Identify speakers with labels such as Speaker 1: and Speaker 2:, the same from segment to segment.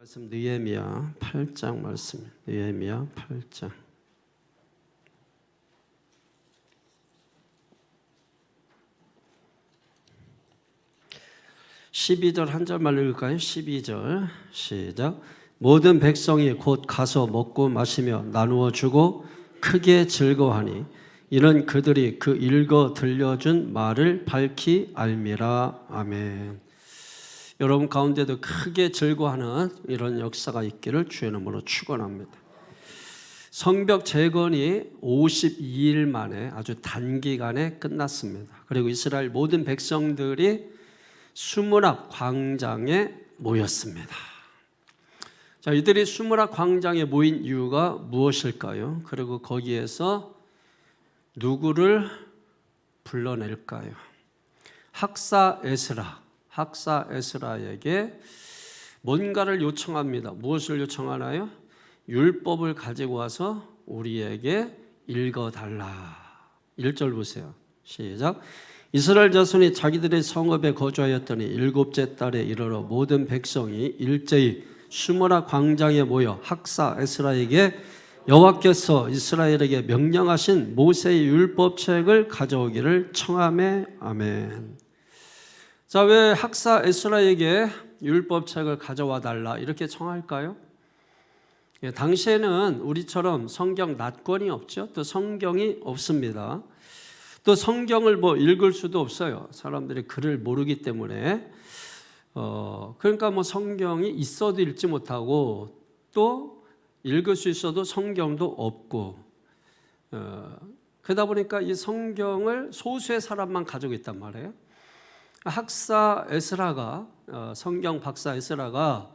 Speaker 1: 말씀 느헤미야 8장 말씀. 느헤미야 8장. 12절 한 절만 읽을까요? 12절 시작. 모든 백성이 곧 가서 먹고 마시며 나누어 주고 크게 즐거워하니 이는 그들이 그 읽어 들려준 말을 밝히 알미라. 아멘. 여러분 가운데도 크게 즐거워하는 이런 역사가 있기를 주의 이름으로 축원합니다. 성벽 재건이 52일 만에 아주 단기간에 끝났습니다. 그리고 이스라엘 모든 백성들이 수문 앞 광장에 모였습니다. 자, 이들이 수문 앞 광장에 모인 이유가 무엇일까요? 그리고 거기에서 누구를 불러낼까요? 학사 에스라에게 뭔가를 요청합니다. 무엇을 요청하나요? 율법을 가지고 와서 우리에게 읽어달라. 1절 보세요. 시작. 이스라엘 자손이 자기들의 성읍에 거주하였더니 일곱째 달에 이르러 모든 백성이 일제히 수므라 광장에 모여 학사 에스라에게 여호와께서 이스라엘에게 명령하신 모세의 율법책을 가져오기를 청하매. 아멘. 자, 왜 학사 에스라에게 율법책을 가져와 달라 이렇게 청할까요? 당시에는 우리처럼 성경 낫권이 없죠. 또 성경이 없습니다. 또 성경을 읽을 수도 없어요. 사람들이 글을 모르기 때문에. 그러니까 성경이 있어도 읽지 못하고 또 읽을 수 있어도 성경도 없고, 그러다 보니까 이 성경을 소수의 사람만 가지고 있단 말이에요. 학사 에스라가, 성경 박사 에스라가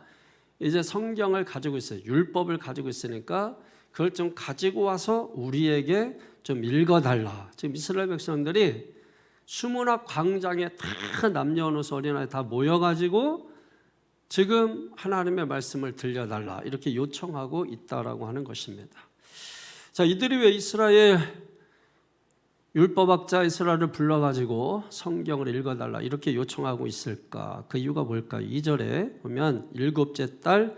Speaker 1: 이제 성경을 가지고 있어요. 율법을 가지고 있으니까 그걸 좀 가지고 와서 우리에게 좀 읽어달라. 지금 이스라엘 백성들이 수문 앞 광장에 다 남녀노소 어린아이 다 모여가지고 지금 하나님의 말씀을 들려달라 이렇게 요청하고 있다라고 하는 것입니다. 자, 이들이 왜 이스라엘 율법학자 에스라를 불러가지고 성경을 읽어달라 이렇게 요청하고 있을까? 그 이유가 뭘까? 2절에 보면 일곱째 달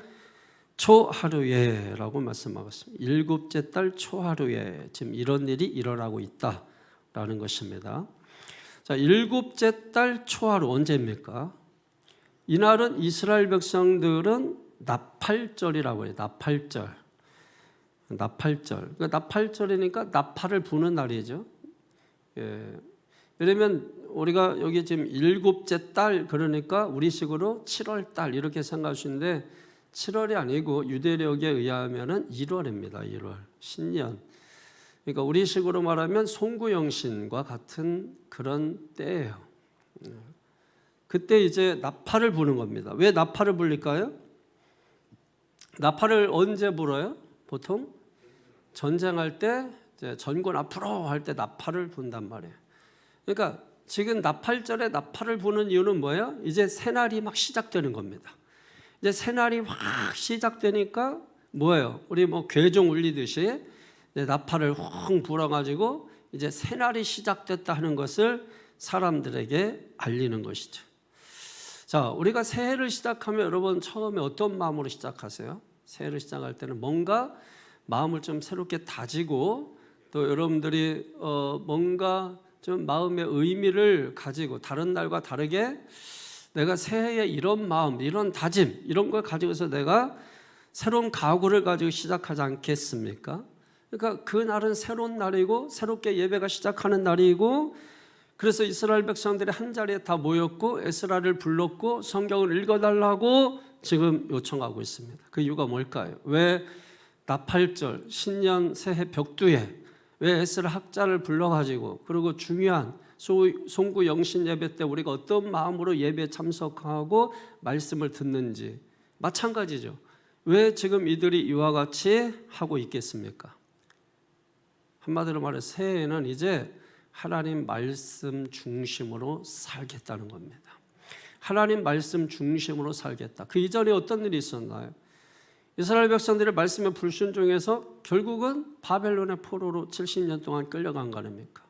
Speaker 1: 초하루에 라고 말씀하고 있습니다. 일곱째 달 초하루에 지금 이런 일이 일어나고 있다라는 것입니다. 자, 일곱째 달 초하루 언제입니까? 이날은 이스라엘 백성들은 나팔절이라고 해요. 나팔절. 나팔절이니까 나팔을 부는 날이죠. 그러면 우리가 여기 지금 일곱째 달 그러니까 우리식으로 7월 달 이렇게 생각하시는데 7월이 아니고 유대력에 의하면 1월입니다. 1월 신년. 그러니까 우리식으로 말하면 송구영신과 같은 그런 때예요. 그때 이제 나팔을 부는 겁니다. 왜 나팔을 불릴까요? 나팔을 언제 불어요? 보통 전쟁할 때 이제 전군 앞으로 할 때 나팔을 분단 말이에요. 그러니까 지금 나팔절에 나팔을 부는 이유는 뭐예요? 이제 새날이 막 시작되는 겁니다. 이제 새날이 확 시작되니까 뭐예요? 우리 괴종 울리듯이 나팔을 확 불어가지고 이제 새날이 시작됐다 하는 것을 사람들에게 알리는 것이죠. 자, 우리가 새해를 시작하면 여러분 처음에 어떤 마음으로 시작하세요? 새해를 시작할 때는 뭔가 마음을 좀 새롭게 다지고 또 여러분들이 뭔가 좀 마음의 의미를 가지고 다른 날과 다르게 내가 새해에 이런 마음, 이런 다짐, 이런 걸 가지고서 내가 새로운 각오를 가지고 시작하지 않겠습니까? 그러니까 그 날은 새로운 날이고 새롭게 예배가 시작하는 날이고 그래서 이스라엘 백성들이 한 자리에 다 모였고 에스라를 불렀고 성경을 읽어달라고 지금 요청하고 있습니다. 그 이유가 뭘까요? 왜 나팔절, 신년 새해 벽두에 왜 에스라 학자를 불러가지고 그리고 중요한 송구 영신 예배 때 우리가 어떤 마음으로 예배에 참석하고 말씀을 듣는지 마찬가지죠. 왜 지금 이들이 이와 같이 하고 있겠습니까? 한마디로 말해 새해에는 이제 하나님 말씀 중심으로 살겠다는 겁니다. 하나님 말씀 중심으로 살겠다. 그 이전에 어떤 일이 있었나요? 이스라엘 백성들의 말씀에 불순종해서 결국은 바벨론의 포로로 70년 동안 끌려간 거 아닙니까?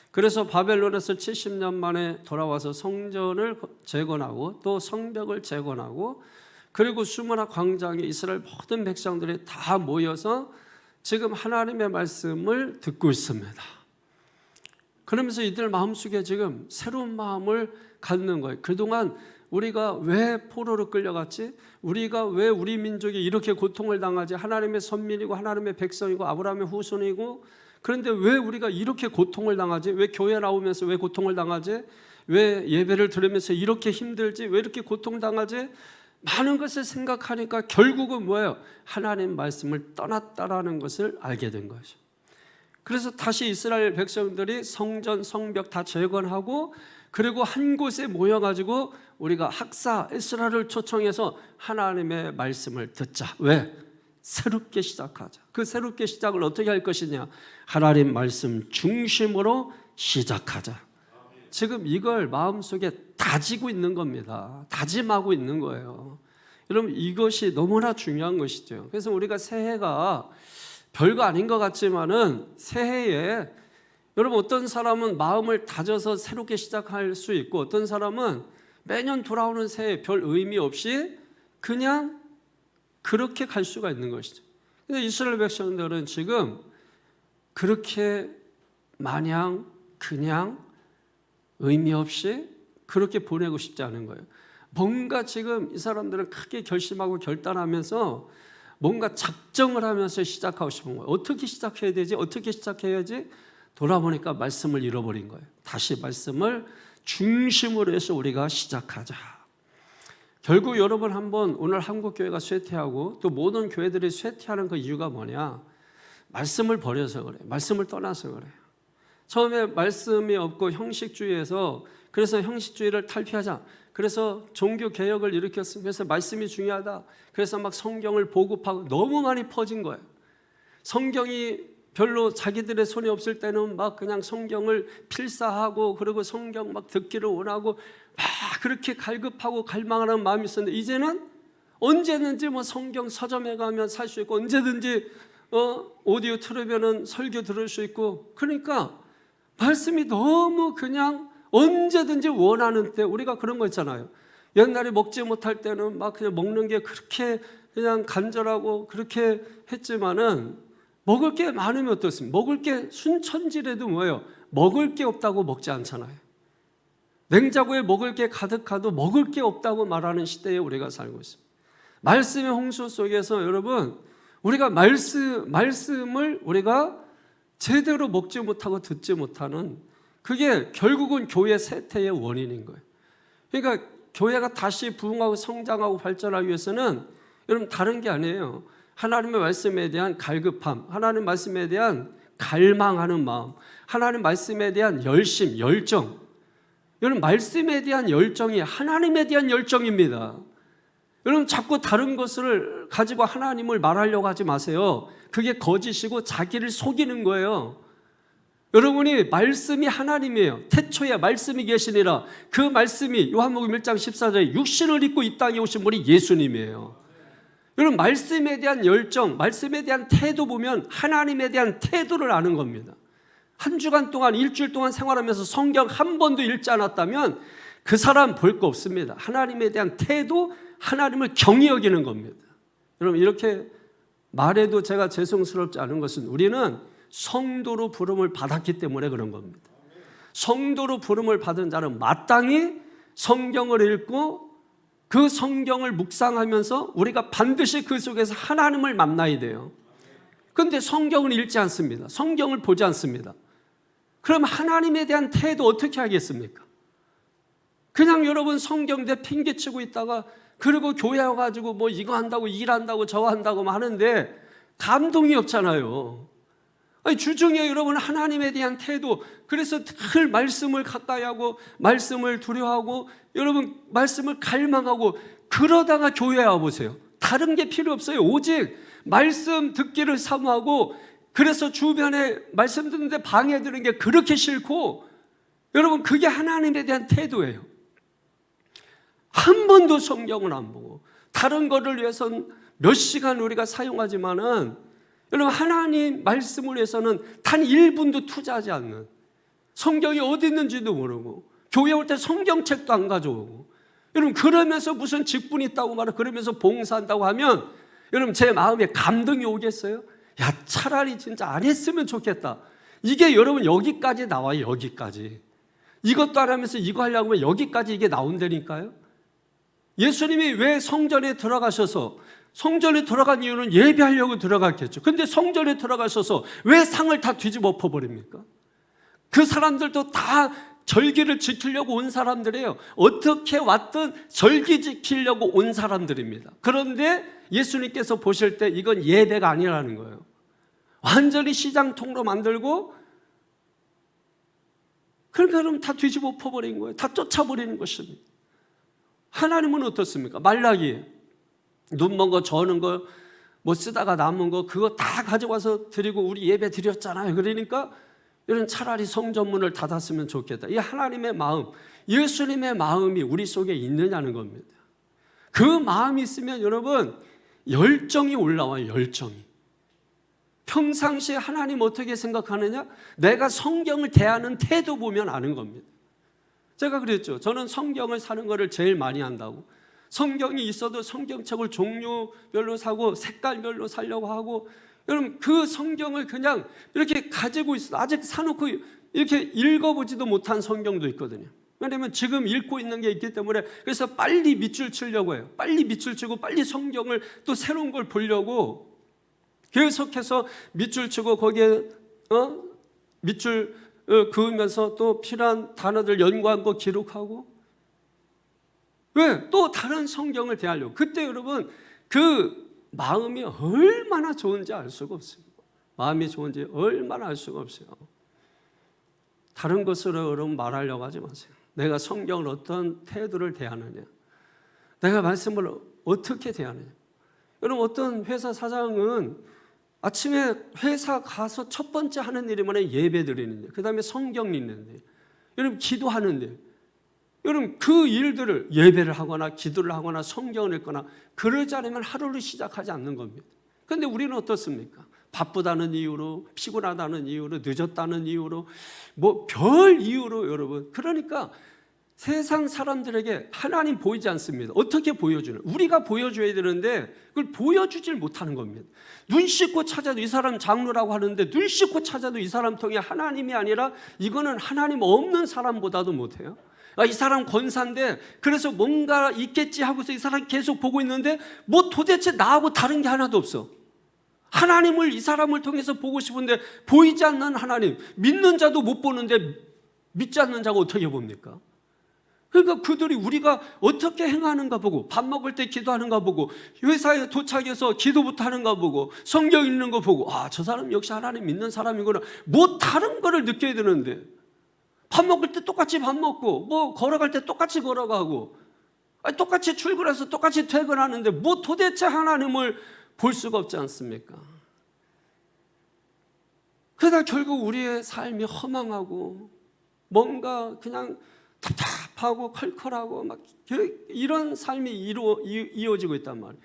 Speaker 1: 그래서 바벨론에서 70년 만에 돌아와서 성전을 재건하고 또 성벽을 재건하고 그리고 수문화 광장에 이스라엘 모든 백성들이 다 모여서 지금 하나님의 말씀을 듣고 있습니다. 그러면서 이들 마음속에 지금 새로운 마음을 갖는 거예요. 그동안 우리가 왜 포로로 끌려갔지? 우리가 왜 우리 민족이 이렇게 고통을 당하지? 하나님의 선민이고 하나님의 백성이고 아브라함의 후손이고, 그런데 왜 우리가 이렇게 고통을 당하지? 왜 교회 나오면서 왜 고통을 당하지? 왜 예배를 들으면서 이렇게 힘들지? 왜 이렇게 고통당하지? 많은 것을 생각하니까 결국은 뭐예요? 하나님 말씀을 떠났다라는 것을 알게 된 거죠. 그래서 다시 이스라엘 백성들이 성전, 성벽 다 재건하고, 그리고 한 곳에 모여가지고 우리가 학사 에스라를 초청해서 하나님의 말씀을 듣자. 왜? 새롭게 시작하자. 그 새롭게 시작을 어떻게 할 것이냐? 하나님 말씀 중심으로 시작하자. 지금 이걸 마음속에 다지고 있는 겁니다. 다짐하고 있는 거예요. 여러분, 이것이 너무나 중요한 것이죠. 그래서 우리가 새해가 별거 아닌 것 같지만은 새해에 여러분, 어떤 사람은 마음을 다져서 새롭게 시작할 수 있고, 어떤 사람은 매년 돌아오는 새해 별 의미 없이 그냥 그렇게 갈 수가 있는 것이죠. 근데 이스라엘 백성들은 지금 그렇게 마냥 그냥 의미 없이 그렇게 보내고 싶지 않은 거예요. 뭔가 지금 이 사람들은 크게 결심하고 결단하면서 뭔가 작정을 하면서 시작하고 싶은 거예요. 어떻게 시작해야 되지? 어떻게 시작해야지? 돌아보니까 말씀을 잃어버린 거예요. 다시 말씀을 중심으로 해서 우리가 시작하자. 결국 여러분, 한번 오늘 한국교회가 쇠퇴하고 또 모든 교회들이 쇠퇴하는 그 이유가 뭐냐? 말씀을 버려서 그래요. 말씀을 떠나서 그래요. 처음에 말씀이 없고 형식주의에서, 그래서 형식주의를 탈피하자. 그래서 종교개혁을 일으켰습니다. 그래서 말씀이 중요하다. 그래서 막 성경을 보급하고 너무 많이 퍼진 거예요. 성경이 별로 자기들의 손에 없을 때는 막 그냥 성경을 필사하고, 그리고 성경 막 듣기를 원하고 막 그렇게 갈급하고 갈망하는 마음이 있었는데, 이제는 언제든지 뭐 성경 서점에 가면 살 수 있고, 언제든지 오디오 틀으면은 설교 들을 수 있고, 그러니까 말씀이 너무 그냥 언제든지 원하는 때, 우리가 그런 거 있잖아요. 옛날에 먹지 못할 때는 막 그냥 먹는 게 그렇게 그냥 간절하고 그렇게 했지만은, 먹을 게 많으면 어떻습니까? 먹을 게 순천지라도 뭐예요? 먹을 게 없다고 먹지 않잖아요. 냉장고에 먹을 게 가득하도 먹을 게 없다고 말하는 시대에 우리가 살고 있습니다. 말씀의 홍수 속에서 여러분, 우리가 말씀을 우리가 제대로 먹지 못하고 듣지 못하는, 그게 결국은 교회 쇠퇴의 원인인 거예요. 그러니까 교회가 다시 부흥하고 성장하고 발전하기 위해서는 여러분, 다른 게 아니에요. 하나님의 말씀에 대한 갈급함, 하나님 말씀에 대한 갈망하는 마음, 하나님 말씀에 대한 열심, 열정. 여러분, 말씀에 대한 열정이 하나님에 대한 열정입니다. 여러분, 자꾸 다른 것을 가지고 하나님을 말하려고 하지 마세요. 그게 거짓이고 자기를 속이는 거예요. 여러분이 말씀이 하나님이에요. 태초에 말씀이 계시니라. 그 말씀이 요한복음 1장 14절에 육신을 입고 이 땅에 오신 분이 예수님이에요. 여러분, 말씀에 대한 열정, 말씀에 대한 태도 보면 하나님에 대한 태도를 아는 겁니다. 한 주간 동안, 일주일 동안 생활하면서 성경 한 번도 읽지 않았다면 그 사람 볼 거 없습니다. 하나님에 대한 태도, 하나님을 경히 여기는 겁니다. 여러분, 이렇게 말해도 제가 죄송스럽지 않은 것은 우리는 성도로 부름을 받았기 때문에 그런 겁니다. 성도로 부름을 받은 자는 마땅히 성경을 읽고 그 성경을 묵상하면서 우리가 반드시 그 속에서 하나님을 만나야 돼요. 그런데 성경을 읽지 않습니다. 성경을 보지 않습니다. 그럼 하나님에 대한 태도 어떻게 하겠습니까? 그냥 여러분 성경 내 핑계치고 있다가, 그리고 교회 와가지고 뭐 이거 한다고 일한다고 저거 한다고 하는데 감동이 없잖아요. 아니, 주중에 여러분 하나님에 대한 태도, 그래서 늘 말씀을 가까이 하고 말씀을 두려워하고 여러분 말씀을 갈망하고, 그러다가 교회에 와보세요. 다른 게 필요 없어요. 오직 말씀 듣기를 사모하고, 그래서 주변에 말씀 듣는데 방해되는 게 그렇게 싫고, 여러분 그게 하나님에 대한 태도예요. 한 번도 성경을 안 보고 다른 거를 위해서는 몇 시간 우리가 사용하지만은, 여러분 하나님 말씀을 위해서는 단 1분도 투자하지 않는, 성경이 어디 있는지도 모르고 교회 올 때 성경책도 안 가져오고, 여러분 그러면서 무슨 직분이 있다고 말해 그러면서 봉사한다고 하면 여러분 제 마음에 감동이 오겠어요? 야 차라리 진짜 안 했으면 좋겠다. 이게 여러분 여기까지 나와요. 여기까지. 이것도 안 하면서 이거 하려고 하면 여기까지 이게 나온다니까요. 예수님이 왜 성전에 들어가셔서 성전에 들어간 이유는 예배하려고 들어갔겠죠. 근데 성전에 들어가셔서 왜 상을 다 뒤집어 엎어버립니까? 그 사람들도 다 절기를 지키려고 온 사람들이에요. 어떻게 왔든 절기 지키려고 온 사람들입니다. 그런데 예수님께서 보실 때 이건 예배가 아니라는 거예요. 완전히 시장통으로 만들고 그럼 다 뒤집어 엎어버린 거예요. 다 쫓아버리는 것입니다. 하나님은 어떻습니까? 말라기 눈 먼 거 저는 거 뭐 쓰다가 남은 거 그거 다 가져와서 드리고 우리 예배 드렸잖아요. 그러니까 이런 차라리 성전문을 닫았으면 좋겠다. 이 하나님의 마음, 예수님의 마음이 우리 속에 있느냐는 겁니다. 그 마음이 있으면 여러분 열정이 올라와요. 열정이. 평상시에 하나님 어떻게 생각하느냐? 내가 성경을 대하는 태도 보면 아는 겁니다. 제가 그랬죠. 저는 성경을 사는 거를 제일 많이 한다고. 성경이 있어도 성경책을 종류별로 사고 색깔별로 사려고 하고 여러분 그 성경을 그냥 이렇게 가지고 있어 아직 사놓고 이렇게 읽어보지도 못한 성경도 있거든요. 왜냐하면 지금 읽고 있는 게 있기 때문에 그래서 빨리 밑줄 치려고 해요. 빨리 밑줄 치고 빨리 성경을 또 새로운 걸 보려고 계속해서 밑줄 치고 거기에 밑줄 그으면서 또 필요한 단어들 연구한 거 기록하고 왜? 또 다른 성경을 대하려고. 그때 여러분 그 마음이 얼마나 좋은지 알 수가 없습니다. 마음이 좋은지 얼마나 알 수가 없어요. 다른 것으로 여러분 말하려고 하지 마세요. 내가 성경을 어떤 태도를 대하느냐, 내가 말씀을 어떻게 대하느냐. 여러분 어떤 회사 사장은 아침에 회사 가서 첫 번째 하는 일이 뭐냐 예배 드리는 일, 그 다음에 성경 읽는 일, 여러분 기도하는 일. 여러분 그 일들을 예배를 하거나 기도를 하거나 성경을 읽거나 그러지 않으면 하루를 시작하지 않는 겁니다. 그런데 우리는 어떻습니까? 바쁘다는 이유로, 피곤하다는 이유로, 늦었다는 이유로, 뭐 별 이유로 여러분. 그러니까 세상 사람들에게 하나님 보이지 않습니다. 어떻게 보여주는? 우리가 보여줘야 되는데 그걸 보여주질 못하는 겁니다. 눈 씻고 찾아도 이 사람 장로라고 하는데 눈 씻고 찾아도 이 사람 통해 하나님이 아니라 이거는 하나님 없는 사람보다도 못해요. 이 사람 권사인데 그래서 뭔가 있겠지 하고서 이 사람 계속 보고 있는데 뭐 도대체 나하고 다른 게 하나도 없어. 하나님을 이 사람을 통해서 보고 싶은데 보이지 않는 하나님, 믿는 자도 못 보는데 믿지 않는 자가 어떻게 봅니까? 그러니까 그들이 우리가 어떻게 행하는가 보고 밥 먹을 때 기도하는가 보고 회사에 도착해서 기도부터 하는가 보고 성경 읽는 거 보고 저 사람 역시 하나님 믿는 사람이구나. 뭐 다른 거를 느껴야 되는데 밥 먹을 때 똑같이 밥 먹고 뭐 걸어갈 때 똑같이 걸어가고 똑같이 출근해서 똑같이 퇴근하는데 뭐 도대체 하나님을 볼 수가 없지 않습니까? 그러다 결국 우리의 삶이 허망하고 뭔가 그냥 답답하고 컬컬하고 막 이런 삶이 이어지고 있단 말이에요.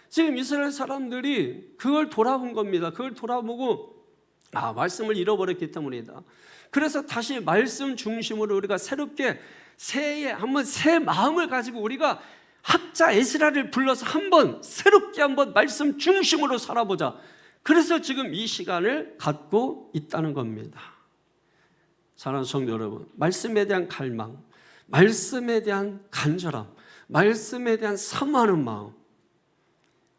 Speaker 1: 지금 이스라엘 사람들이 그걸 돌아본 겁니다. 그걸 돌아보고 말씀을 잃어버렸기 때문이다. 그래서 다시 말씀 중심으로 우리가 새롭게 새해 한번 새 마음을 가지고 우리가 학자 에스라를 불러서 한번 새롭게 한번 말씀 중심으로 살아보자. 그래서 지금 이 시간을 갖고 있다는 겁니다. 사랑하는 성도 여러분, 말씀에 대한 갈망, 말씀에 대한 간절함, 말씀에 대한 사모하는 마음.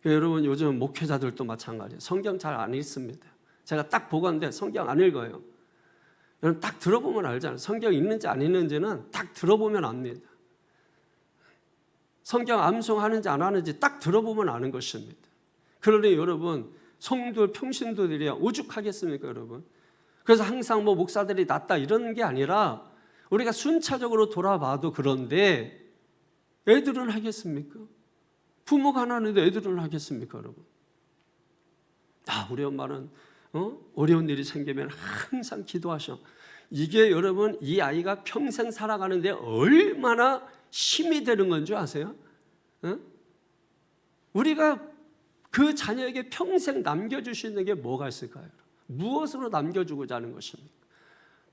Speaker 1: 여러분 요즘 목회자들도 마찬가지예요. 성경 잘 안 읽습니다. 제가 딱 보건데 성경 안 읽어요. 여러분 딱 들어보면 알잖아요. 성경 읽는지 안 읽는지는 딱 들어보면 압니다. 성경 암송하는지 안 하는지 딱 들어보면 아는 것입니다. 그러니 여러분 성도 평신도들이 오죽하겠습니까 여러분? 그래서 항상 뭐 목사들이 낫다 이런 게 아니라 우리가 순차적으로 돌아봐도 그런데 애들은 하겠습니까? 부모가 하나는데 애들은 하겠습니까 여러분? 우리 엄마는 어려운 일이 생기면 항상 기도하셔. 이게 여러분 이 아이가 평생 살아가는데 얼마나 힘이 되는 건 줄 아세요? 우리가 그 자녀에게 평생 남겨줄 수 있는 게 뭐가 있을까요? 무엇으로 남겨주고자 하는 것입니까?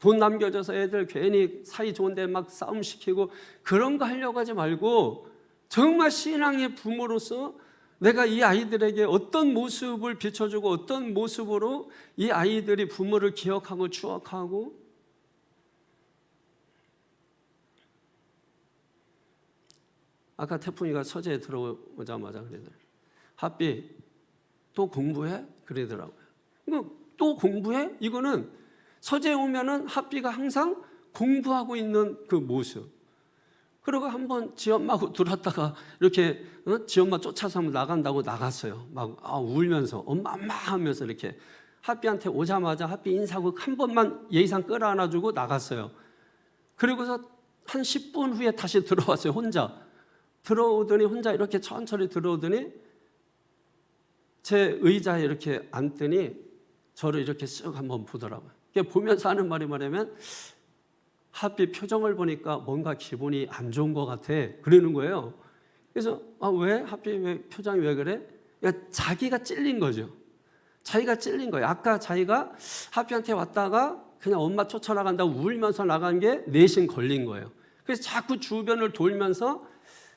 Speaker 1: 돈 남겨줘서 애들 괜히 사이 좋은데 막 싸움 시키고 그런 거 하려고 하지 말고 정말 신앙의 부모로서 내가 이 아이들에게 어떤 모습을 비춰주고 어떤 모습으로 이 아이들이 부모를 기억하고 추억하고, 아까 태풍이가 서재에 들어오자마자 그러더라고요. 하삐 또 공부해? 그러더라고요. 또 공부해? 이거는 서재에 오면은 하삐가 항상 공부하고 있는 그 모습. 그리고 한번 지 엄마하고 들었다가 이렇게 지 엄마 쫓아서 한번 나간다고 나갔어요. 막 울면서 엄마 하면서 이렇게 하삐한테 오자마자 하삐 인사하고 한 번만 예의상 끌어안아주고 나갔어요. 그리고서 한 10분 후에 다시 들어왔어요. 혼자 들어오더니 혼자 이렇게 천천히 들어오더니 제 의자에 이렇게 앉더니 저를 이렇게 쓱 한번 보더라고요. 보면서 하는 말이 뭐냐면 하삐 표정을 보니까 뭔가 기분이 안 좋은 것 같아 그러는 거예요. 그래서 왜? 하삐 왜 표정이 왜 그래? 그러니까 자기가 찔린 거죠. 자기가 찔린 거예요. 아까 자기가 하삐한테 왔다가 그냥 엄마 쫓아나간다고 울면서 나간 게 내심 걸린 거예요. 그래서 자꾸 주변을 돌면서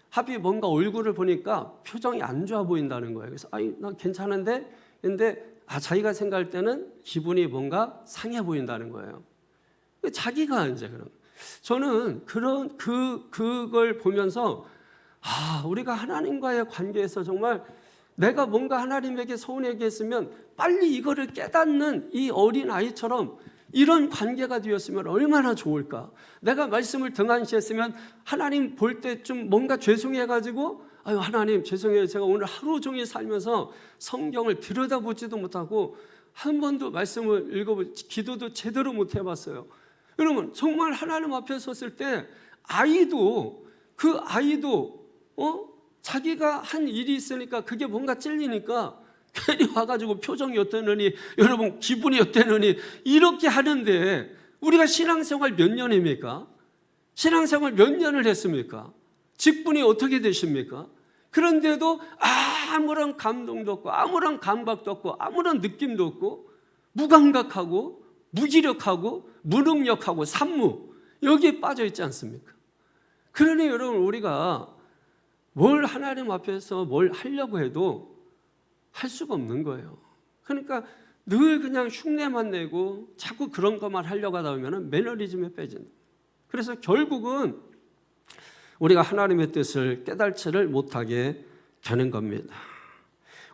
Speaker 1: 하삐 뭔가 얼굴을 보니까 표정이 안 좋아 보인다는 거예요. 그래서 나 괜찮은데? 근데 자기가 생각할 때는 기분이 뭔가 상해 보인다는 거예요. 자기가 이제 저는 그걸 보면서 우리가 하나님과의 관계에서 정말 내가 뭔가 하나님에게 서운하게 했으면 빨리 이거를 깨닫는 이 어린 아이처럼 이런 관계가 되었으면 얼마나 좋을까. 내가 말씀을 등한시했으면 하나님 볼 때 좀 뭔가 죄송해가지고 하나님 죄송해요. 제가 오늘 하루 종일 살면서 성경을 들여다보지도 못하고 한 번도 말씀을 기도도 제대로 못 해봤어요. 여러분 정말 하나님 앞에 섰을 때 그 아이도 자기가 한 일이 있으니까 그게 뭔가 찔리니까 괜히 와가지고 표정이 어땠느니 여러분 기분이 어땠느니 이렇게 하는데 우리가 신앙생활 몇 년입니까? 신앙생활 몇 년을 했습니까? 직분이 어떻게 되십니까? 그런데도 아무런 감동도 없고 아무런 감각도 없고 아무런 느낌도 없고 무감각하고 무기력하고 무능력하고 산무 여기에 빠져 있지 않습니까? 그러니 여러분 우리가 뭘 하나님 앞에서 뭘 하려고 해도 할 수가 없는 거예요. 그러니까 늘 그냥 흉내만 내고 자꾸 그런 것만 하려고 하다 보면 매너리즘에 빠진다. 그래서 결국은 우리가 하나님의 뜻을 깨달지를 못하게 되는 겁니다.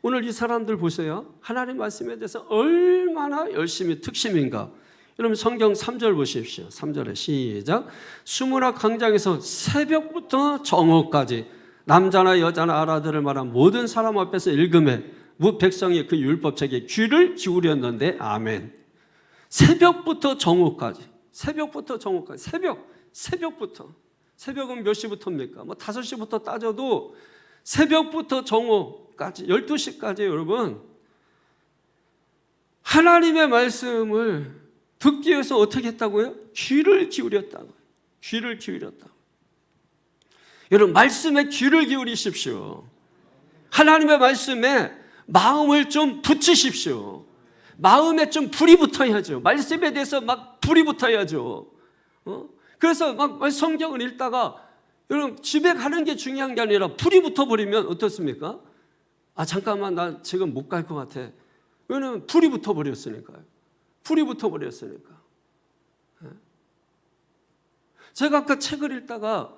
Speaker 1: 오늘 이 사람들 보세요. 하나님 말씀에 대해서 얼마나 열심히 특심인가. 여러분 성경 3절 보십시오. 3절에 시작. 수문학 광장에서 새벽부터 정오까지 남자나 여자나 알아들을 만한 모든 사람 앞에서 읽음에 무 백성이 그 율법책에 귀를 기울였는데 아멘. 새벽부터 정오까지. 새벽부터. 새벽은 몇 시부터입니까? 5시부터 따져도 새벽부터 정오까지 12시까지 여러분 하나님의 말씀을 듣기 위해서 어떻게 했다고요? 귀를 기울였다고. 여러분 말씀에 귀를 기울이십시오. 하나님의 말씀에 마음을 좀 붙이십시오. 마음에 좀 불이 붙어야죠. 말씀에 대해서 막 불이 붙어야죠. 그래서 막 성경을 읽다가 여러분 집에 가는 게 중요한 게 아니라 불이 붙어버리면 어떻습니까? 잠깐만 나 지금 못 갈 것 같아. 왜냐하면 불이 붙어버렸으니까요. 제가 아까 책을 읽다가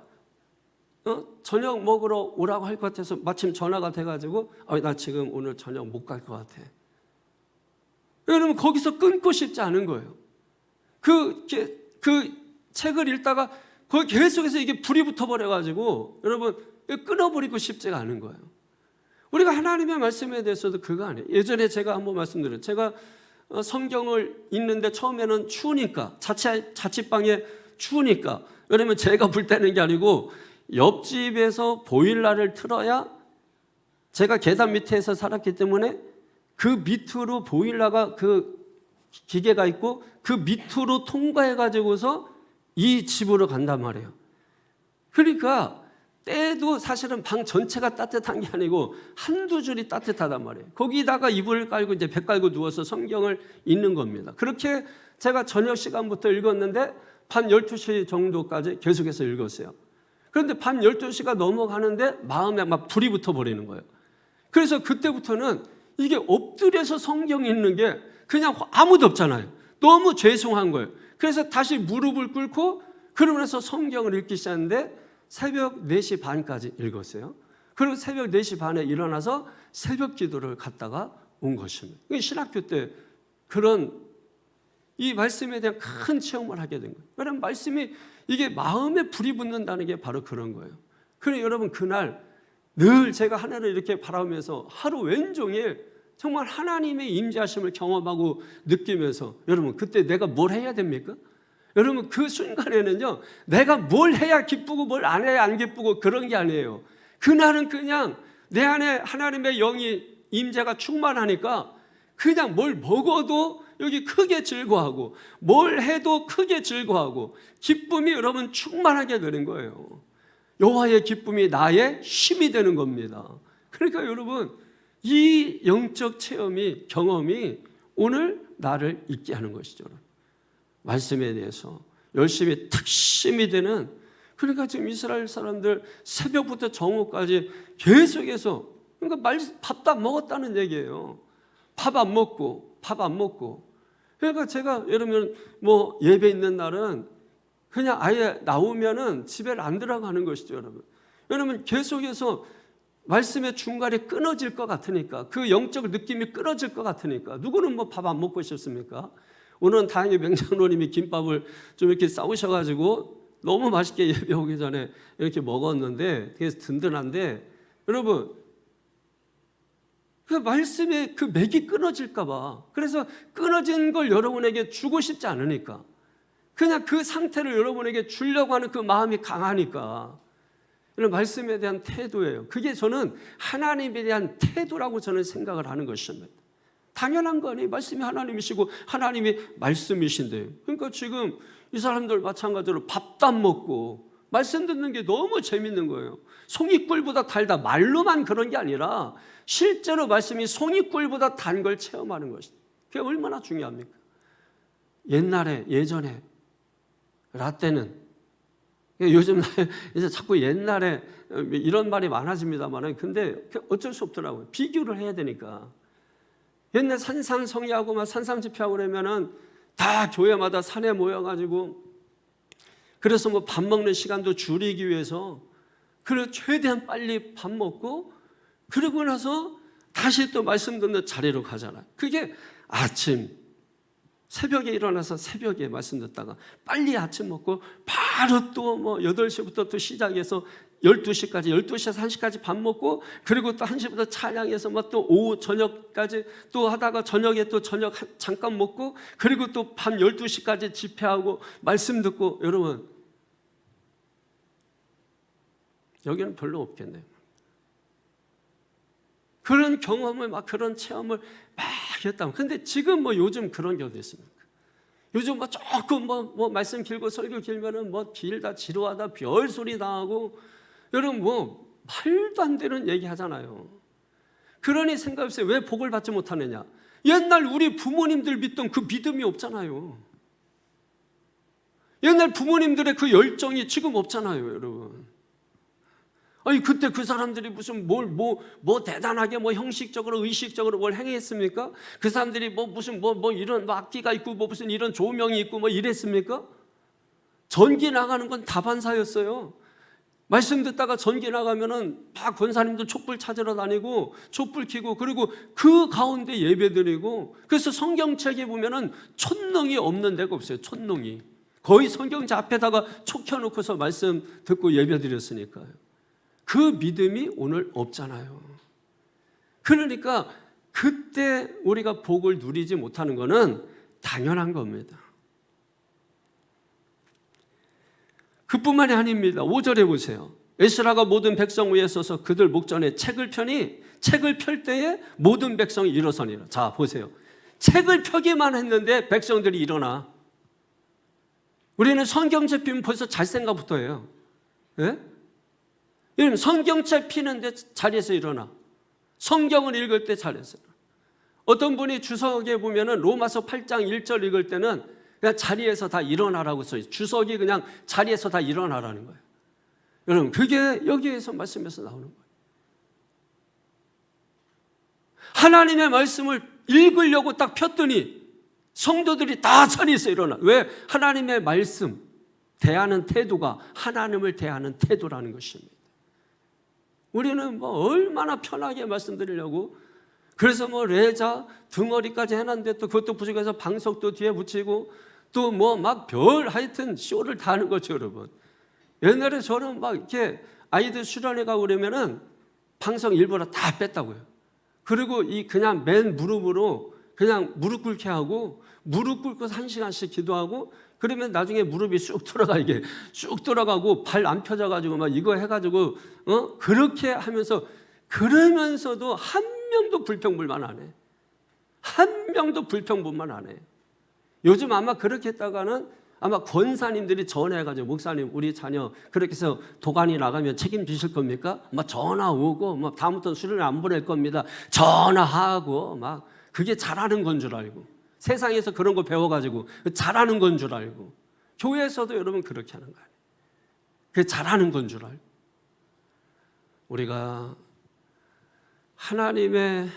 Speaker 1: 저녁 먹으러 오라고 할 것 같아서 마침 전화가 돼가지고 나 지금 오늘 저녁 못 갈 것 같아. 왜냐하면 거기서 끊고 싶지 않은 거예요. 그 책을 읽다가 거기 계속해서 이게 불이 붙어버려가지고 여러분 끊어버리고 싶지가 않은 거예요. 우리가 하나님의 말씀에 대해서도 그거 아니에요. 예전에 제가 한번 말씀드려요. 제가 성경을 읽는데 처음에는 추우니까 자취방에 추우니까 왜냐면 제가 불 때는 게 아니고 옆집에서 보일러를 틀어야 제가 계단 밑에서 살았기 때문에 그 밑으로 보일러가 그 기계가 있고 그 밑으로 통과해 가지고서 이 집으로 간단 말이에요. 그러니까 때도 사실은 방 전체가 따뜻한 게 아니고 한두 줄이 따뜻하단 말이에요. 거기다가 이불을 깔고 이제 배 깔고 누워서 성경을 읽는 겁니다. 그렇게 제가 저녁 시간부터 읽었는데 밤 12시 정도까지 계속해서 읽었어요. 그런데 밤 12시가 넘어가는데 마음에 막 불이 붙어버리는 거예요. 그래서 그때부터는 이게 엎드려서 성경 읽는 게 그냥 아무도 없잖아요. 너무 죄송한 거예요. 그래서 다시 무릎을 꿇고 그러면서 성경을 읽기 시작했는데 새벽 4시 반까지 읽었어요. 그리고 새벽 4시 반에 일어나서 새벽 기도를 갔다가 온 것입니다. 신학교 때 그런 이 말씀에 대한 큰 체험을 하게 된 거예요. 왜냐하면 말씀이 이게 마음에 불이 붙는다는 게 바로 그런 거예요. 그래 여러분 그날 늘 제가 하나를 이렇게 바라보면서 하루 왼종일 정말 하나님의 임재하심을 경험하고 느끼면서 여러분 그때 내가 뭘 해야 됩니까? 여러분 그 순간에는요 내가 뭘 해야 기쁘고 뭘 안 해야 안 기쁘고 그런 게 아니에요. 그날은 그냥 내 안에 하나님의 영이 임재가 충만하니까 그냥 뭘 먹어도 여기 크게 즐거워하고 뭘 해도 크게 즐거워하고 기쁨이 여러분 충만하게 되는 거예요. 여호와의 기쁨이 나의 힘이 되는 겁니다. 그러니까 여러분 이 영적 체험이 경험이 오늘 나를 있게 하는 것이죠. 말씀에 대해서 열심히 특심이 되는 그러니까 지금 이스라엘 사람들 새벽부터 정오까지 계속해서 그러니까 밥도 안 먹었다는 얘기예요. 밥 안 먹고 그러니까 제가 여러분 뭐 예배 있는 날은 그냥 아예 나오면은 집에 안 들어가는 것이죠. 여러분 계속해서 말씀의 중간에 끊어질 것 같으니까 그 영적 느낌이 끊어질 것 같으니까 누구는 뭐 밥 안 먹고 싶습니까? 오늘은 다행히 맹장로님이 김밥을 좀 이렇게 싸우셔가지고 너무 맛있게 예배 오기 전에 이렇게 먹었는데 되게 든든한데 여러분 그 말씀의 그 맥이 끊어질까 봐 그래서 끊어진 걸 여러분에게 주고 싶지 않으니까 그냥 그 상태를 여러분에게 주려고 하는 그 마음이 강하니까 이런 말씀에 대한 태도예요. 그게 저는 하나님에 대한 태도라고 저는 생각을 하는 것입니다. 당연한 거 아니에요. 말씀이 하나님이시고 하나님이 말씀이신데 그러니까 지금 이 사람들 마찬가지로 밥도 안 먹고 말씀 듣는 게 너무 재밌는 거예요. 송이꿀보다 달다 말로만 그런 게 아니라 실제로 말씀이 송이꿀보다 단 걸 체험하는 것이죠. 그게 얼마나 중요합니까? 예전에 라떼는 요즘 이제 자꾸 옛날에 이런 말이 많아집니다만 근데 어쩔 수 없더라고요. 비교를 해야 되니까. 옛날 산상성의하고 막 산상집회하고 그러면은 다 교회마다 산에 모여가지고 그래서 뭐 밥 먹는 시간도 줄이기 위해서 그래 최대한 빨리 밥 먹고 그러고 나서 다시 또 말씀 듣는 자리로 가잖아요. 그게 아침 새벽에 일어나서 새벽에 말씀 듣다가 빨리 아침 먹고 바로 또 뭐 8시부터 또 시작해서 12시까지 12시에서 1시까지 밥 먹고 그리고 또 1시부터 찬양해서 뭐 또 오후 저녁까지 또 하다가 저녁에 또 저녁 잠깐 먹고 그리고 또 밤 12시까지 집회하고 말씀 듣고 여러분 여기는 별로 없겠네요. 그런 경험을 막 그런 체험을 막 했다면 근데 지금 뭐 요즘 그런 게 어디 있습니까? 요즘 뭐 조금 뭐 말씀 길고 설교 길면은 뭐 길다 지루하다 별소리 다 하고 여러분 뭐 말도 안 되는 얘기 하잖아요. 그러니 생각해보세요. 왜 복을 받지 못하느냐? 옛날 우리 부모님들 믿던 그 믿음이 없잖아요. 옛날 부모님들의 그 열정이 지금 없잖아요, 여러분. 아니 그때 그 사람들이 무슨 뭐 대단하게 뭐 형식적으로 의식적으로 뭘 행했습니까? 그 사람들이 무슨 이런 악기가 있고 무슨 이런 조명이 있고 뭐 이랬습니까? 전기 나가는 건 다반사였어요. 말씀 듣다가 전기 나가면은 막 권사님들 촛불 찾으러 다니고 촛불 켜고 그리고 그 가운데 예배드리고 그래서 성경책에 보면은 촛농이 없는 데가 없어요. 촛농이 거의 성경책 앞에다가 촛 켜놓고서 말씀 듣고 예배드렸으니까요. 그 믿음이 오늘 없잖아요. 그러니까 그때 우리가 복을 누리지 못하는 것은 당연한 겁니다. 그뿐만이 아닙니다. 5절에 보세요. 에스라가 모든 백성 위에 서서 그들 목전에 책을 펴니 책을 펼 때에 모든 백성이 일어서니라. 자 보세요. 책을 펴기만 했는데 백성들이 일어나. 우리는 성경책 피면 벌써 잘 생각부터 해요. 네? 여러분 성경책 피는데 자리에서 일어나. 성경을 읽을 때 자리에서 일어나. 어떤 분이 주석에 보면은 로마서 8장 1절 읽을 때는 그냥 자리에서 다 일어나라고 써있어요. 주석이 그냥 자리에서 다 일어나라는 거예요. 여러분 그게 여기에서 말씀에서 나오는 거예요. 하나님의 말씀을 읽으려고 딱 폈더니 성도들이 다 자리에서 일어나. 왜? 하나님의 말씀 대하는 태도가 하나님을 대하는 태도라는 것입니다. 우리는 뭐 얼마나 편하게 말씀드리려고, 그래서 뭐 레자 등어리까지 해놨는데 또 그것도 부족해서 방석도 뒤에 붙이고 또 뭐 막 별 하여튼 쇼를 다 하는 거죠, 여러분. 옛날에 저는 막 이렇게 아이들 수련회 가고 그러면은 방석 일부러 다 뺐다고요. 그리고 이 그냥 맨 무릎으로 그냥 무릎 꿇게 하고 무릎 꿇고서 1시간씩 기도하고 그러면 나중에 무릎이 쑥 들어가, 이게 쑥 들어가고 발 안 펴져가지고 막 이거 해가지고 그렇게 하면서, 그러면서도 한 명도 불평불만 안 해. 한 명도 불평불만 안 해. 요즘 아마 그렇게 했다가는 아마 권사님들이 전화해가지고 목사님 우리 자녀 그렇게 해서 도관이 나가면 책임지실 겁니까? 막 전화 오고 막 다음부터는 수련회 안 보낼 겁니다. 전화하고 막 그게 잘하는 건 줄 알고, 세상에서 그런 거 배워가지고 잘하는 건 줄 알고, 교회에서도 여러분 그렇게 하는 거예요. 그게 잘하는 건 줄 알고. 우리가 하나님의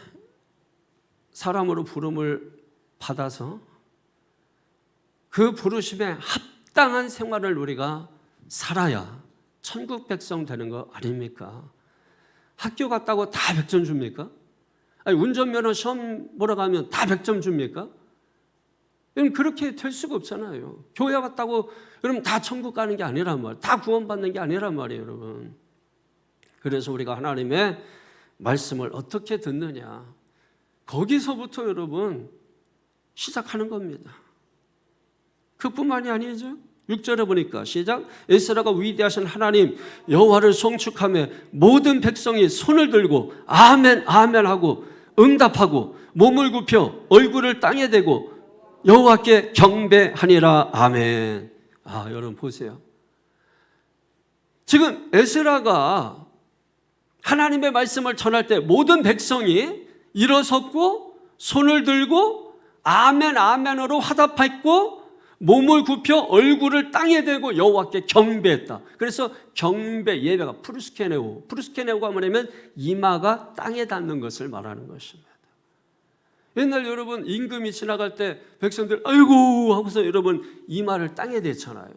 Speaker 1: 사람으로 부름을 받아서 그 부르심에 합당한 생활을 우리가 살아야 천국 백성 되는 거 아닙니까? 학교 갔다고 다 100점 줍니까? 아니, 운전면허 시험 보러 가면 다 100점 줍니까? 여러분 그렇게 될 수가 없잖아요. 교회 갔다고 여러분 다 천국 가는 게 아니란 말이에요. 다 구원받는 게 아니란 말이에요, 여러분. 그래서 우리가 하나님의 말씀을 어떻게 듣느냐, 거기서부터 여러분 시작하는 겁니다. 그뿐만이 아니죠. 6절에 보니까 시작. 에스라가 위대하신 하나님 여호와를 송축하며 모든 백성이 손을 들고 아멘 아멘 하고 응답하고 몸을 굽혀 얼굴을 땅에 대고 여호와께 경배하니라. 아멘. 여러분 보세요. 지금 에스라가 하나님의 말씀을 전할 때 모든 백성이 일어섰고 손을 들고 아멘 아멘으로 화답했고 몸을 굽혀 얼굴을 땅에 대고 여호와께 경배했다. 그래서 경배 예배가 프루스케네오가 뭐냐면 이마가 땅에 닿는 것을 말하는 것입니다. 옛날 여러분 임금이 지나갈 때 백성들 아이고 하고서 여러분 이마를 땅에 대잖아요.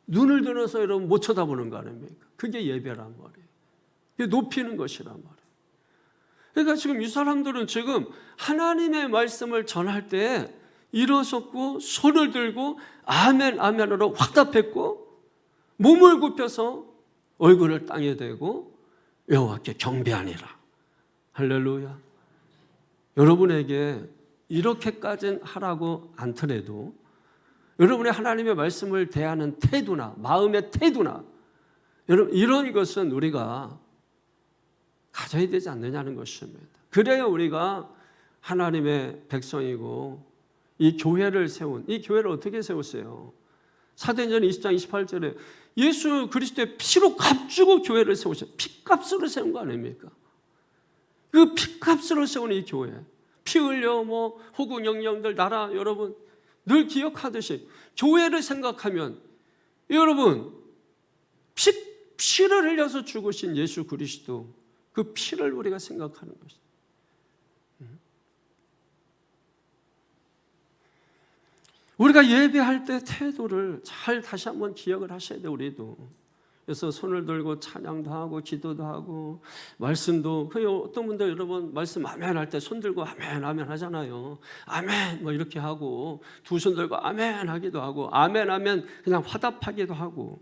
Speaker 1: 눈을 들어서 여러분 못 쳐다보는 거 아닙니까? 그게 예배란 말이에요. 그게 높이는 것이란 말이에요. 그러니까 지금 이 사람들은 지금 하나님의 말씀을 전할 때 일어섰고 손을 들고 아멘 아멘으로 화답했고 몸을 굽혀서 얼굴을 땅에 대고 여호와께 경배하니라. 할렐루야. 여러분에게 이렇게까지는 하라고 않더라도 여러분의 하나님의 말씀을 대하는 태도나 마음의 태도나 여러분 이런 것은 우리가 가져야 되지 않느냐는 것입니다. 그래야 우리가 하나님의 백성이고 이 교회를 이 교회를 어떻게 세웠어요? 사도행전 20장 28절에 예수 그리스도의 피로 값주고 교회를 세우셨어요. 피값으로 세운 거 아닙니까? 그 피값으로 세우는 이 교회, 피 흘려 뭐 호국 영령들 나라 여러분 늘 기억하듯이 교회를 생각하면 여러분 피를 흘려서 죽으신 예수 그리스도 그 피를 우리가 생각하는 것입니다. 우리가 예배할 때 태도를 잘 다시 한번 기억을 하셔야 돼요, 우리도. 그래서 손을 들고 찬양도 하고 기도도 하고 말씀도, 어떤 분들 여러분 말씀 아멘 할 때 손 들고 아멘 아멘 하잖아요. 아멘 뭐 이렇게 하고 두 손 들고 아멘 하기도 하고 아멘 하면 그냥 화답하기도 하고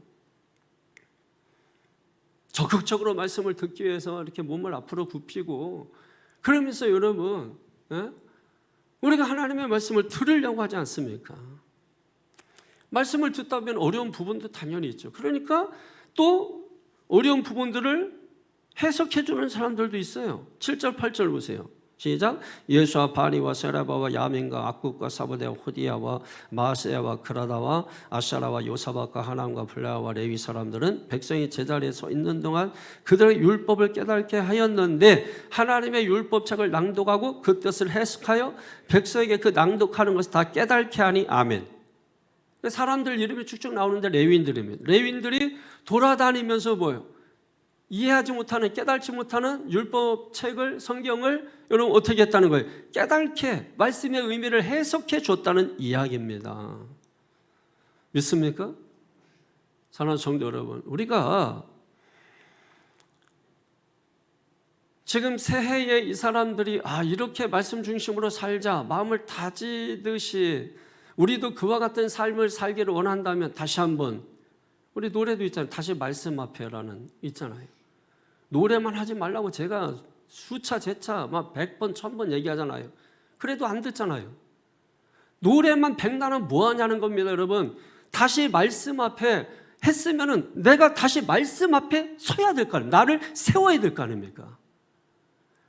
Speaker 1: 적극적으로 말씀을 듣기 위해서 이렇게 몸을 앞으로 굽히고 그러면서 여러분 우리가 하나님의 말씀을 들으려고 하지 않습니까? 말씀을 듣다 보면 어려운 부분도 당연히 있죠. 그러니까 또 어려운 부분들을 해석해 주는 사람들도 있어요. 7절 8절 보세요. 시작. 예수와 바리와 세라바와 야민과 악국과 사보대와 호디야와 마세야와 그라다와 아샤라와 요사박과 하남과 블레아와 레위 사람들은 백성이 제자리에 서 있는 동안 그들의 율법을 깨닫게 하였는데 하나님의 율법책을 낭독하고 그 뜻을 해석하여 백성에게 그 낭독하는 것을 다 깨닫게 하니 아멘. 사람들 이름이 쭉쭉 나오는데 레위인들입니다. 레위인들이 돌아다니면서 뭐예요? 이해하지 못하는, 깨닫지 못하는 율법책을, 성경을 여러분 어떻게 했다는 거예요? 깨닫게 말씀의 의미를 해석해 줬다는 이야기입니다. 믿습니까? 사랑하는 성도 여러분, 우리가 지금 새해에 이 사람들이 이렇게 말씀 중심으로 살자 마음을 다지듯이 우리도 그와 같은 삶을 살기를 원한다면 다시 한번 우리 노래도 있잖아요. 다시 말씀 앞에라는 있잖아요. 노래만 하지 말라고 제가 수차 제차 막 100번 1000번 얘기하잖아요. 그래도 안 듣잖아요. 노래만 백나는 뭐 하냐는 겁니다. 여러분 다시 말씀 앞에 했으면은 내가 다시 말씀 앞에 서야 될 거 아닙니까? 나를 세워야 될 거 아닙니까?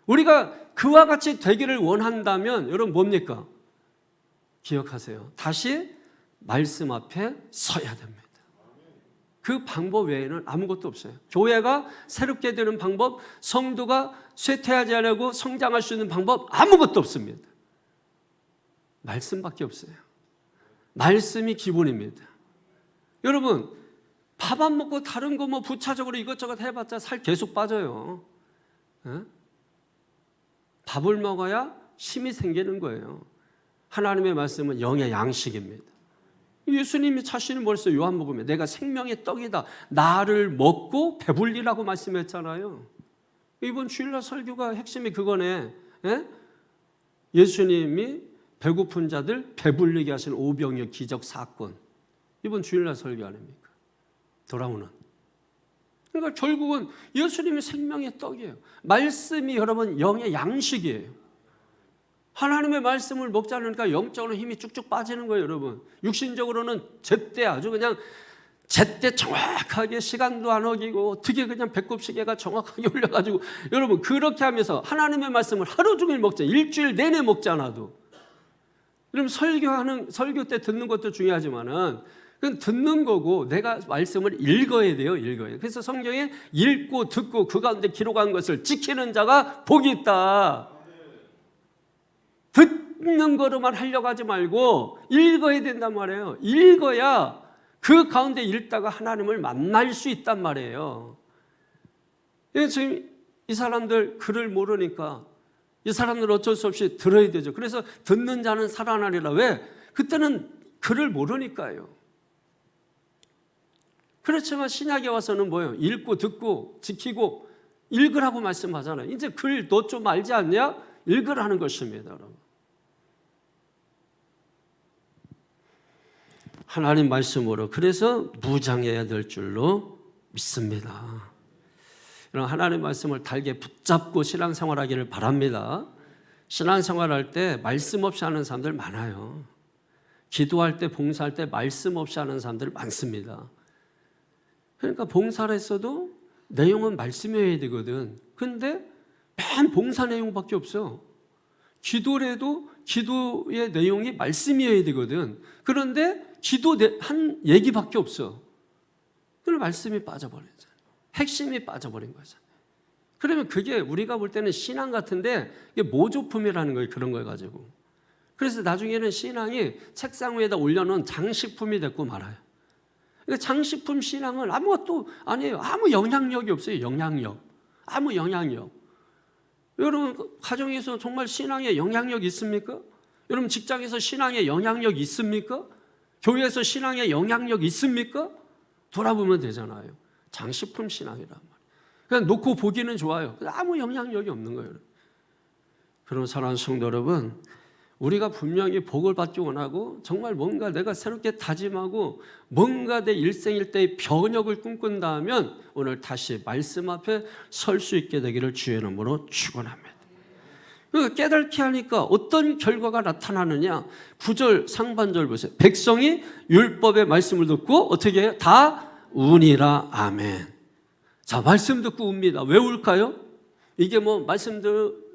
Speaker 1: 우리가 그와 같이 되기를 원한다면 여러분 뭡니까? 기억하세요. 다시 말씀 앞에 서야 됩니다. 그 방법 외에는 아무것도 없어요. 교회가 새롭게 되는 방법, 성도가 쇠퇴하지 않고 성장할 수 있는 방법 아무것도 없습니다. 말씀밖에 없어요. 말씀이 기본입니다. 여러분 밥 안 먹고 다른 거 뭐 부차적으로 이것저것 해봤자 살 계속 빠져요. 밥을 먹어야 힘이 생기는 거예요. 하나님의 말씀은 영의 양식입니다. 예수님이 자신이 뭐랬어요? 요한복음에 내가 생명의 떡이다. 나를 먹고 배불리라고 말씀했잖아요. 이번 주일날 설교가 핵심이 그거네. 예수님이 배고픈 자들 배불리게 하신 오병이어 기적 사건. 이번 주일날 설교 아닙니까? 돌아오는. 그러니까 결국은 예수님이 생명의 떡이에요. 말씀이 여러분 영의 양식이에요. 하나님의 말씀을 먹지 않으니까 영적으로 힘이 쭉쭉 빠지는 거예요, 여러분. 육신적으로는 제때 아주 그냥 제때 정확하게 시간도 안 어기고 어떻게 그냥 배꼽시계가 정확하게 올려가지고 여러분 그렇게 하면서 하나님의 말씀을 하루 종일 먹자. 일주일 내내 먹지 않아도. 그럼 설교 때 듣는 것도 중요하지만은 그건 듣는 거고 내가 말씀을 읽어야 돼요, 읽어야. 그래서 성경에 읽고 듣고 그 가운데 기록한 것을 지키는 자가 복이 있다. 듣는 거로만 하려고 하지 말고 읽어야 된단 말이에요. 읽어야 그 가운데 읽다가 하나님을 만날 수 있단 말이에요. 지금 이 사람들 글을 모르니까 이 사람들 어쩔 수 없이 들어야 되죠. 그래서 듣는 자는 살아나리라. 왜? 그때는 글을 모르니까요. 그렇지만 신약에 와서는 뭐예요? 읽고 듣고 지키고 읽으라고 말씀하잖아요. 이제 글 너 좀 알지 않냐? 읽으라는 것입니다, 여러분. 하나님 말씀으로 그래서 무장해야 될 줄로 믿습니다. 이런 하나님 말씀을 달게 붙잡고 신앙생활하기를 바랍니다. 신앙생활할 때 말씀 없이 하는 사람들 많아요. 기도할 때 봉사할 때 말씀 없이 하는 사람들 많습니다. 그러니까 봉사를 했어도 내용은 말씀이어야 되거든. 근데 맨 봉사 내용밖에 없어. 기도를 해도 기도의 내용이 말씀이어야 되거든. 그런데 기도한 얘기밖에 없어. 그럼 말씀이 빠져버리잖아요. 핵심이 빠져버린 거잖아요. 그러면 그게 우리가 볼 때는 신앙 같은데 이게 모조품이라는 거예요. 그런 걸 가지고. 그래서 나중에는 신앙이 책상 위에다 올려놓은 장식품이 됐고 말아요. 그러니까 장식품 신앙은 아무것도 아니에요. 아무 영향력이 없어요. 영향력. 아무 영향력. 여러분 가정에서 정말 신앙에 영향력 있습니까? 여러분 직장에서 신앙에 영향력 있습니까? 교회에서 신앙에 영향력 있습니까? 돌아보면 되잖아요. 장식품 신앙이란 말이에요. 그냥 놓고 보기는 좋아요. 아무 영향력이 없는 거예요. 그런 사랑하는 성도 여러분, 우리가 분명히 복을 받기 원하고 정말 뭔가 내가 새롭게 다짐하고 뭔가 내 일생일대의 변혁을 꿈꾼다면 오늘 다시 말씀 앞에 설 수 있게 되기를 주의 이름으로 축원합니다. 깨닫게 하니까 어떤 결과가 나타나느냐. 9절 상반절 보세요. 백성이 율법의 말씀을 듣고 어떻게 해요? 다 우니라. 아멘. 자, 말씀 듣고 웁니다. 왜 울까요? 이게 뭐 말씀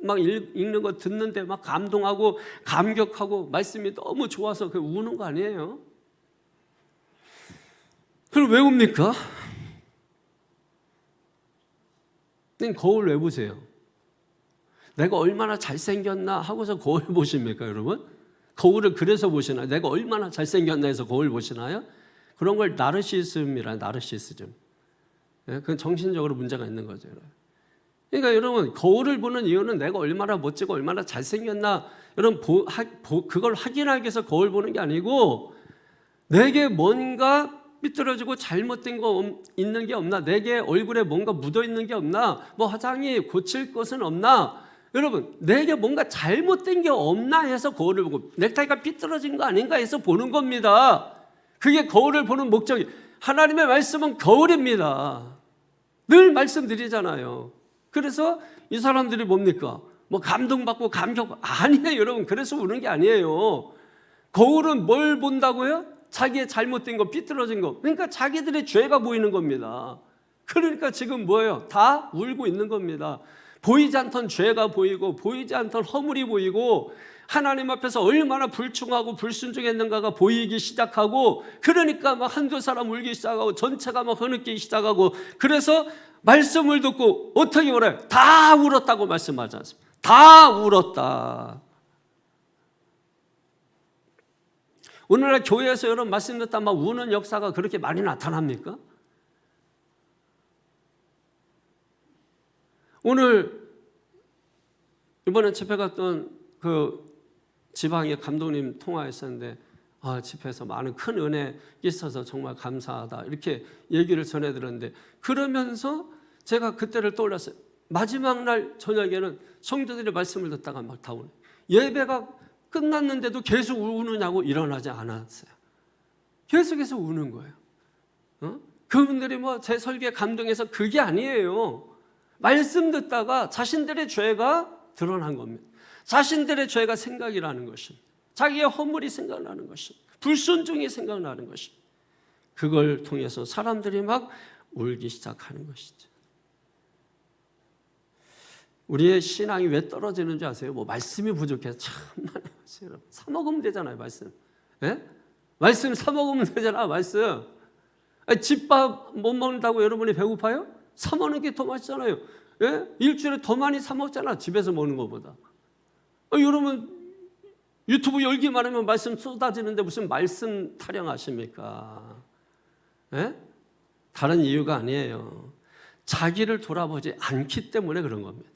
Speaker 1: 막 읽는 거 듣는데 막 감동하고 감격하고 말씀이 너무 좋아서 그 우는 거 아니에요? 그럼 왜 웁니까? 거울 왜 보세요? 내가 얼마나 잘생겼나 하고서 거울 보십니까, 여러분? 거울을 그래서 보시나요? 내가 얼마나 잘생겼나 해서 거울 보시나요? 그런 걸 나르시즘이라, 나르시즘. 그건 정신적으로 문제가 있는 거죠. 그러니까 여러분, 거울을 보는 이유는 내가 얼마나 멋지고 얼마나 잘생겼나, 여러분, 그걸 확인하기 위해서 거울 보는 게 아니고, 내게 뭔가 삐뚤어지고 잘못된 거 있는 게 없나, 내게 얼굴에 뭔가 묻어 있는 게 없나, 뭐 화장이 고칠 것은 없나, 여러분, 내게 뭔가 잘못된 게 없나 해서 거울을 보고, 넥타이가 삐뚤어진 거 아닌가 해서 보는 겁니다. 그게 거울을 보는 목적이. 하나님의 말씀은 거울입니다. 늘 말씀드리잖아요. 그래서 이 사람들이 뭡니까? 뭐 감동받고 감격, 아니에요, 여러분. 그래서 우는 게 아니에요. 거울은 뭘 본다고요? 자기의 잘못된 거, 삐뚤어진 거. 그러니까 자기들의 죄가 보이는 겁니다. 그러니까 지금 뭐예요? 다 울고 있는 겁니다. 보이지 않던 죄가 보이고, 보이지 않던 허물이 보이고, 하나님 앞에서 얼마나 불충하고 불순종했는가가 보이기 시작하고, 그러니까 막 한두 사람 울기 시작하고 전체가 막 흐느끼기 시작하고, 그래서 말씀을 듣고 어떻게 울어요? 다 울었다고 말씀하지 않습니까? 다 울었다. 오늘날 교회에서 여러분 말씀 듣다 막 우는 역사가 그렇게 많이 나타납니까? 오늘 이번에 집회 갔던 그 지방의 감독님 통화했었는데, 집회에서 많은 큰 은혜 있어서 정말 감사하다 이렇게 얘기를 전해드렸는데, 그러면서 제가 그때를 떠올렸어요. 마지막 날 저녁에는 성도들이 말씀을 듣다가 막 다 우는, 예배가 끝났는데도 계속 우느냐고 일어나지 않았어요. 계속해서 우는 거예요. 그분들이 뭐 제 설교에 감동해서 그게 아니에요. 말씀 듣다가 자신들의 죄가 드러난 겁니다. 자신들의 죄가 생각이 나는 것입니다. 자기의 허물이 생각나는 것입니다. 불순종이 생각나는 것입니다. 그걸 통해서 사람들이 막 울기 시작하는 것이죠. 우리의 신앙이 왜 떨어지는 줄 아세요? 뭐 말씀이 부족해서 참나 사 먹으면 되잖아요, 말씀. 예? 말씀 사 먹으면 되잖아, 말씀. 집밥 못 먹는다고 여러분이 배고파요? 사 먹는 게 더 맛있잖아요. 예? 일주일에 더 많이 사 먹잖아, 집에서 먹는 것보다. 여러분 유튜브 열기만 하면 말씀 쏟아지는데 무슨 말씀 타령하십니까? 예? 다른 이유가 아니에요. 자기를 돌아보지 않기 때문에 그런 겁니다.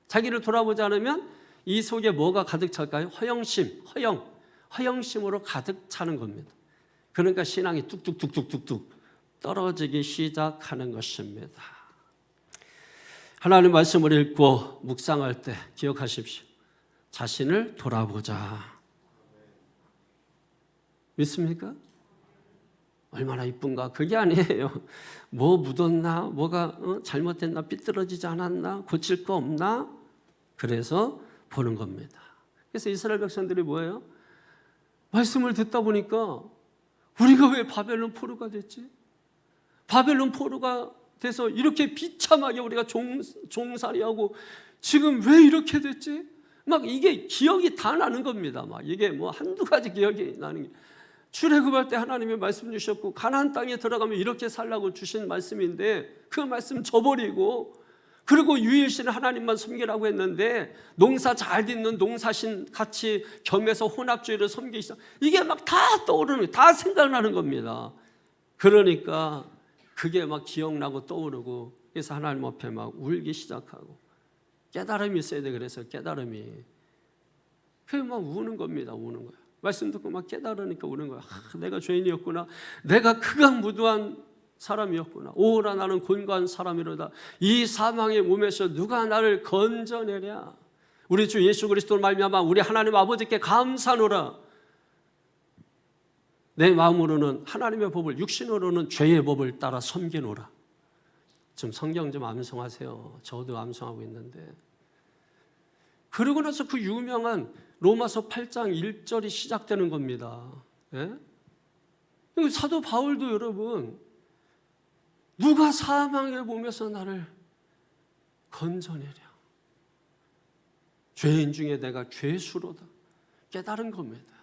Speaker 1: 자기를 돌아보지 않으면 이 속에 뭐가 가득 찰까요? 허영심, 허영심으로 가득 차는 겁니다. 그러니까 신앙이 뚝뚝뚝뚝뚝 떨어지기 시작하는 것입니다. 하나님 말씀을 읽고 묵상할 때 기억하십시오. 자신을 돌아보자. 믿습니까? 얼마나 이쁜가? 그게 아니에요. 뭐 묻었나? 뭐가 잘못됐나? 삐뚤어지지 않았나? 고칠 거 없나? 그래서 보는 겁니다. 그래서 이스라엘 백성들이 뭐예요? 말씀을 듣다 보니까 우리가 왜 바벨론 포로가 됐지? 바벨론 포로가 돼서 이렇게 비참하게 우리가 종살이하고 지금 왜 이렇게 됐지? 막 이게 기억이 다 나는 겁니다. 막 이게 뭐 한두 가지 기억이 나는 게, 출애굽할 때 하나님이 말씀 주셨고 가나안 땅에 들어가면 이렇게 살라고 주신 말씀인데 그 말씀 저버리고, 그리고 유일신 하나님만 섬기라고 했는데 농사 잘 짓는 농사신 같이 겸해서 혼합주의를 섬기기 시작. 이게 막 다 떠오르는, 다 생각나는 겁니다. 그러니까 그게 막 기억나고 떠오르고, 그래서 하나님 앞에 막 울기 시작하고, 깨달음이 있어야 돼. 그래서 깨달음이, 그게 막 우는 겁니다. 우는 거야. 말씀 듣고 막 깨달으니까 우는 거야. 내가 죄인이었구나. 내가 극악무도한 사람이었구나. 오라 나는 곤고한 사람이로다. 이 사망의 몸에서 누가 나를 건져내랴. 우리 주 예수 그리스도로 말미암아 우리 하나님 아버지께 감사노라. 내 마음으로는 하나님의 법을, 육신으로는 죄의 법을 따라 섬기노라. 좀 성경 좀 암송하세요. 저도 암송하고 있는데. 그러고 나서 그 유명한 로마서 8장 1절이 시작되는 겁니다. 예? 사도 바울도 여러분, 누가 사망의 몸에서 나를 건져내랴. 죄인 중에 내가 죄수로다 깨달은 겁니다.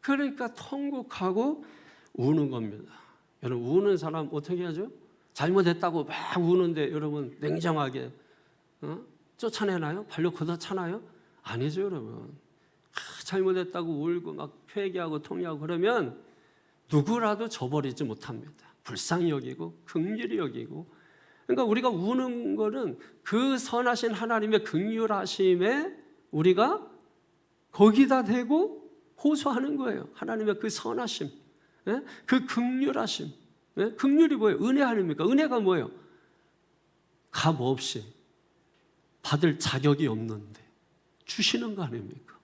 Speaker 1: 그러니까 통곡하고 우는 겁니다. 여러분, 우는 사람 어떻게 하죠? 잘못했다고 막 우는데 여러분 냉정하게 쫓아내나요? 발로 걷어차나요? 아니죠, 여러분. 잘못했다고 울고 막 회개하고 통회하고 그러면 누구라도 저버리지 못합니다. 불쌍히 여기고 긍휼히 여기고. 그러니까 우리가 우는 거는 그 선하신 하나님의 긍휼하심에 우리가 거기다 대고 호소하는 거예요. 하나님의 그 선하심, 그 긍휼하심. 긍휼이 뭐예요? 은혜 아닙니까? 은혜가 뭐예요? 값 없이 받을 자격이 없는데 주시는 거 아닙니까?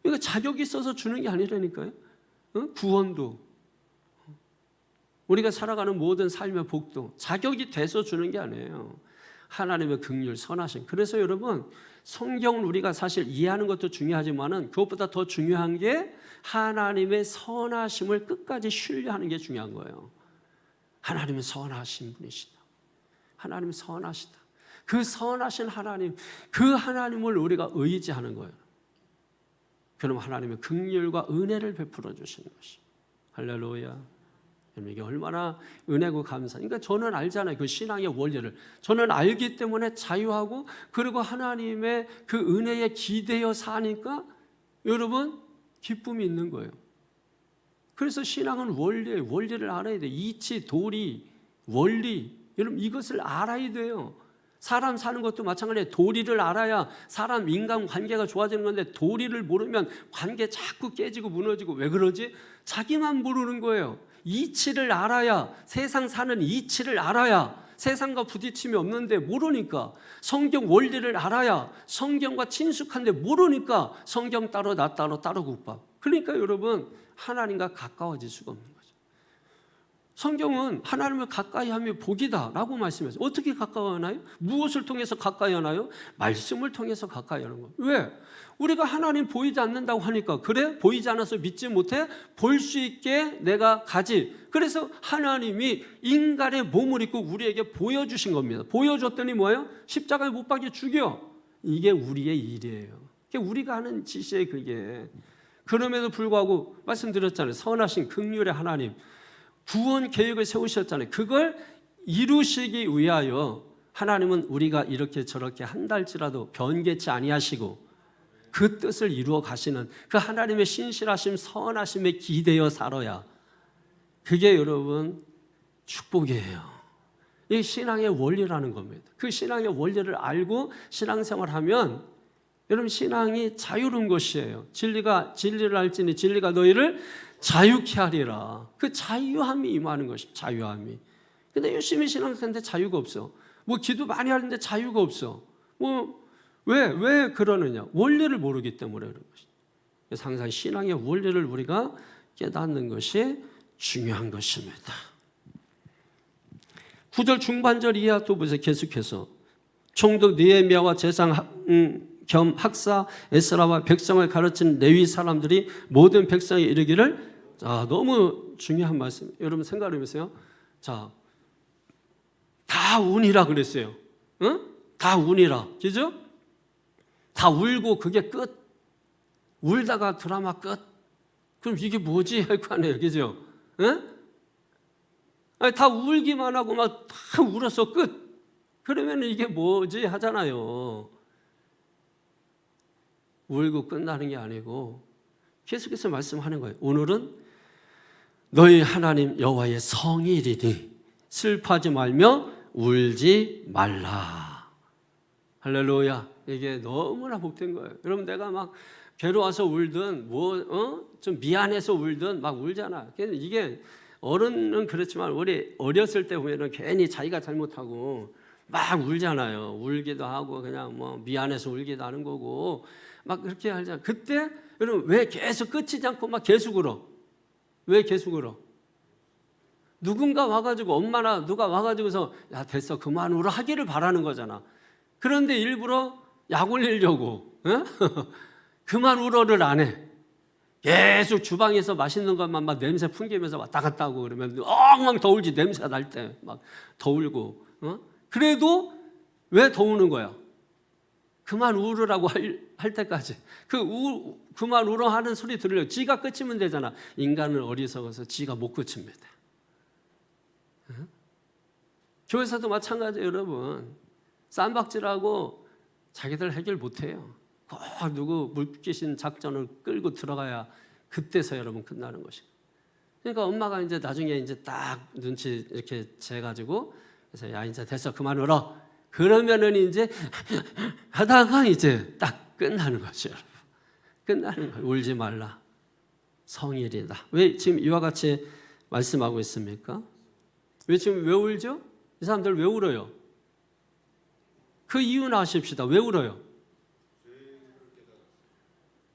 Speaker 1: 그러니까 자격이 있어서 주는 게 아니라니까요. 구원도 우리가 살아가는 모든 삶의 복도 자격이 돼서 주는 게 아니에요. 하나님의 긍휼, 선하심. 그래서 여러분, 성경을 우리가 사실 이해하는 것도 중요하지만은 그것보다 더 중요한 게 하나님의 선하심을 끝까지 신뢰하는 게 중요한 거예요. 하나님은 선하신 분이시다. 하나님은 선하시다. 그 선하신 하나님, 그 하나님을 우리가 의지하는 거예요. 그럼 하나님의 긍휼과 은혜를 베풀어 주시는 것이. 할렐루야. 이게 얼마나 은혜고 감사. 그러니까 저는 알잖아요. 그 신앙의 원리를. 저는 알기 때문에 자유하고 그리고 하나님의 그 은혜에 기대어 사니까 여러분 기쁨이 있는 거예요. 그래서 신앙은 원리예요. 원리를 알아야 돼요. 이치, 도리, 원리. 여러분 이것을 알아야 돼요. 사람 사는 것도 마찬가지예요. 도리를 알아야 사람 인간 관계가 좋아지는 건데 도리를 모르면 관계 자꾸 깨지고 무너지고. 왜 그러지? 자기만 모르는 거예요. 이치를 알아야, 세상 사는 이치를 알아야 세상과 부딪힘이 없는데 모르니까, 성경 원리를 알아야 성경과 친숙한데 모르니까 성경 따로 나 따로 따로 국밥. 그러니까 여러분 하나님과 가까워질 수가 없는 거죠. 성경은 하나님을 가까이 하며 복이다 라고 말씀해서 어떻게 가까이 하나요? 무엇을 통해서 가까이 하나요? 말씀을 통해서 가까이 하는 거예요. 왜? 우리가 하나님 보이지 않는다고 하니까 그래? 보이지 않아서 믿지 못해? 볼 수 있게 내가 가지. 그래서 하나님이 인간의 몸을 입고 우리에게 보여주신 겁니다. 보여줬더니 뭐예요? 십자가에 못 박여 죽여. 이게 우리의 일이에요. 이게 우리가 하는 짓이에요. 그게. 그럼에도 불구하고 말씀드렸잖아요. 선하신 긍휼의 하나님 구원 계획을 세우셨잖아요. 그걸 이루시기 위하여 하나님은 우리가 이렇게 저렇게 한달치라도 변개치 아니하시고 그 뜻을 이루어 가시는 그 하나님의 신실하심 선하심에 기대어 살아야 그게 여러분 축복이에요. 이게 신앙의 원리라는 겁니다. 그 신앙의 원리를 알고 신앙생활하면 여러분 신앙이 자유로운 것이에요. 진리를 알지니 진리가 너희를 자유케 하리라. 그 자유함이 임하는 것입니다. 자유함이. 근데 열심히 신앙하는데 자유가 없어. 뭐 기도 많이 하는데 자유가 없어. 왜 그러느냐? 원리를 모르기 때문에 그런 것이죠. 그래서 항상 신앙의 원리를 우리가 깨닫는 것이 중요한 것입니다. 9절 중반절 이하 또 보세요. 계속해서 총독 느헤미야와 제상 겸 학사 에스라와 백성을 가르치는 레위 사람들이 모든 백성에 이르기를. 자, 너무 중요한 말씀. 여러분 생각해 보세요. 자, 다 운이라 그랬어요. 응? 다 운이라. 그죠? 다 울고 그게 끝. 울다가 드라마 끝. 그럼 이게 뭐지? 할 거 아니에요. 그죠? 응? 아니, 다 울기만 하고 막 다 울어서 끝. 그러면 이게 뭐지? 하잖아요. 울고 끝나는 게 아니고 계속해서 말씀하는 거예요. 오늘은 너희 하나님 여호와의 성일이니 슬퍼하지 말며 울지 말라. 할렐루야. 이게 너무나 복된 거예요. 여러분 내가 막 괴로워서 울든 좀 미안해서 울든 막 울잖아. 이게 어른은 그렇지만 우리 어렸을 때 보면은 괜히 자기가 잘못하고 막 울잖아요. 울기도 하고 그냥 뭐 미안해서 울기도 하는 거고 막 그렇게 하잖아. 그때 여러분 왜 계속 끝이지 않고 막 계속 울어? 왜 계속 울어? 누군가 와가지고 엄마나 누가 와가지고서 야 됐어 그만 울어 하기를 바라는 거잖아. 그런데 일부러 약 올리려고 그만 울어를 안 해. 계속 주방에서 맛있는 것만 막 냄새 풍기면서 왔다 갔다 하고 그러면 엉망 더 울지. 냄새가 날 때 막 더 울고. 그래도 왜 더 우는 거야? 그만 울으라고 할 때까지 그만 울어 하는 소리 들려요. 지가 그치면 되잖아. 인간은 어리석어서 지가 못 그칩니다. 교회에서도 마찬가지예요, 여러분. 쌈박질하고 자기들 해결 못해요. 꼭 누구 물귀신 작전을 끌고 들어가야 그때서 여러분 끝나는 것이고. 그러니까 엄마가 이제 나중에 이제 딱 눈치 이렇게 재가지고 그래서 야 이제 됐어 그만 울어. 그러면은 이제 하다가 이제 딱 끝나는 거죠, 여러분. 끝나는 거예요. 울지 말라. 성일이다. 왜 지금 이와 같이 말씀하고 있습니까? 왜 지금 왜 울죠? 이 사람들 왜 울어요? 그 이유는 아십시다. 왜 울어요?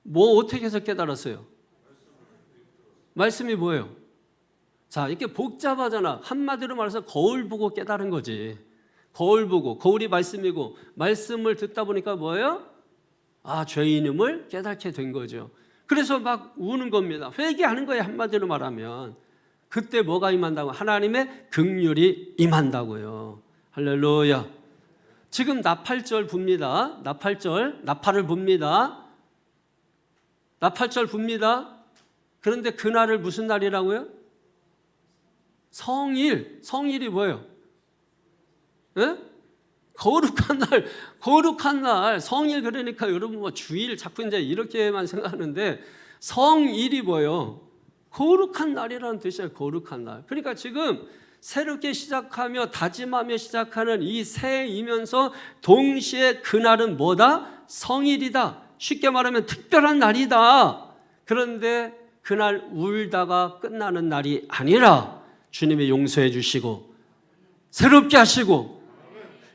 Speaker 1: 뭐 어떻게 해서 깨달았어요? 말씀이 뭐예요? 자, 이렇게 복잡하잖아. 한마디로 말해서 거울 보고 깨달은 거지. 거울 보고, 거울이 말씀이고 말씀을 듣다 보니까 뭐예요? 아, 죄인임을 깨닫게 된 거죠. 그래서 막 우는 겁니다. 회개하는 거예요, 한마디로 말하면. 그때 뭐가 임한다고? 하나님의 긍휼이 임한다고요. 할렐루야. 지금 나팔절 붑니다. 나팔을 붑니다. 나팔절 붑니다. 그런데 그날을 무슨 날이라고요? 성일. 성일이 뭐예요? 예? 거룩한 날. 성일 그러니까 여러분 뭐 주일 자꾸 이제 이렇게만 생각하는데 성일이 뭐예요? 거룩한 날이라는 뜻이에요. 거룩한 날. 그러니까 지금 새롭게 시작하며 다짐하며 시작하는 이 새해이면서 동시에 그날은 뭐다? 성일이다. 쉽게 말하면 특별한 날이다. 그런데 그날 울다가 끝나는 날이 아니라 주님이 용서해 주시고 새롭게 하시고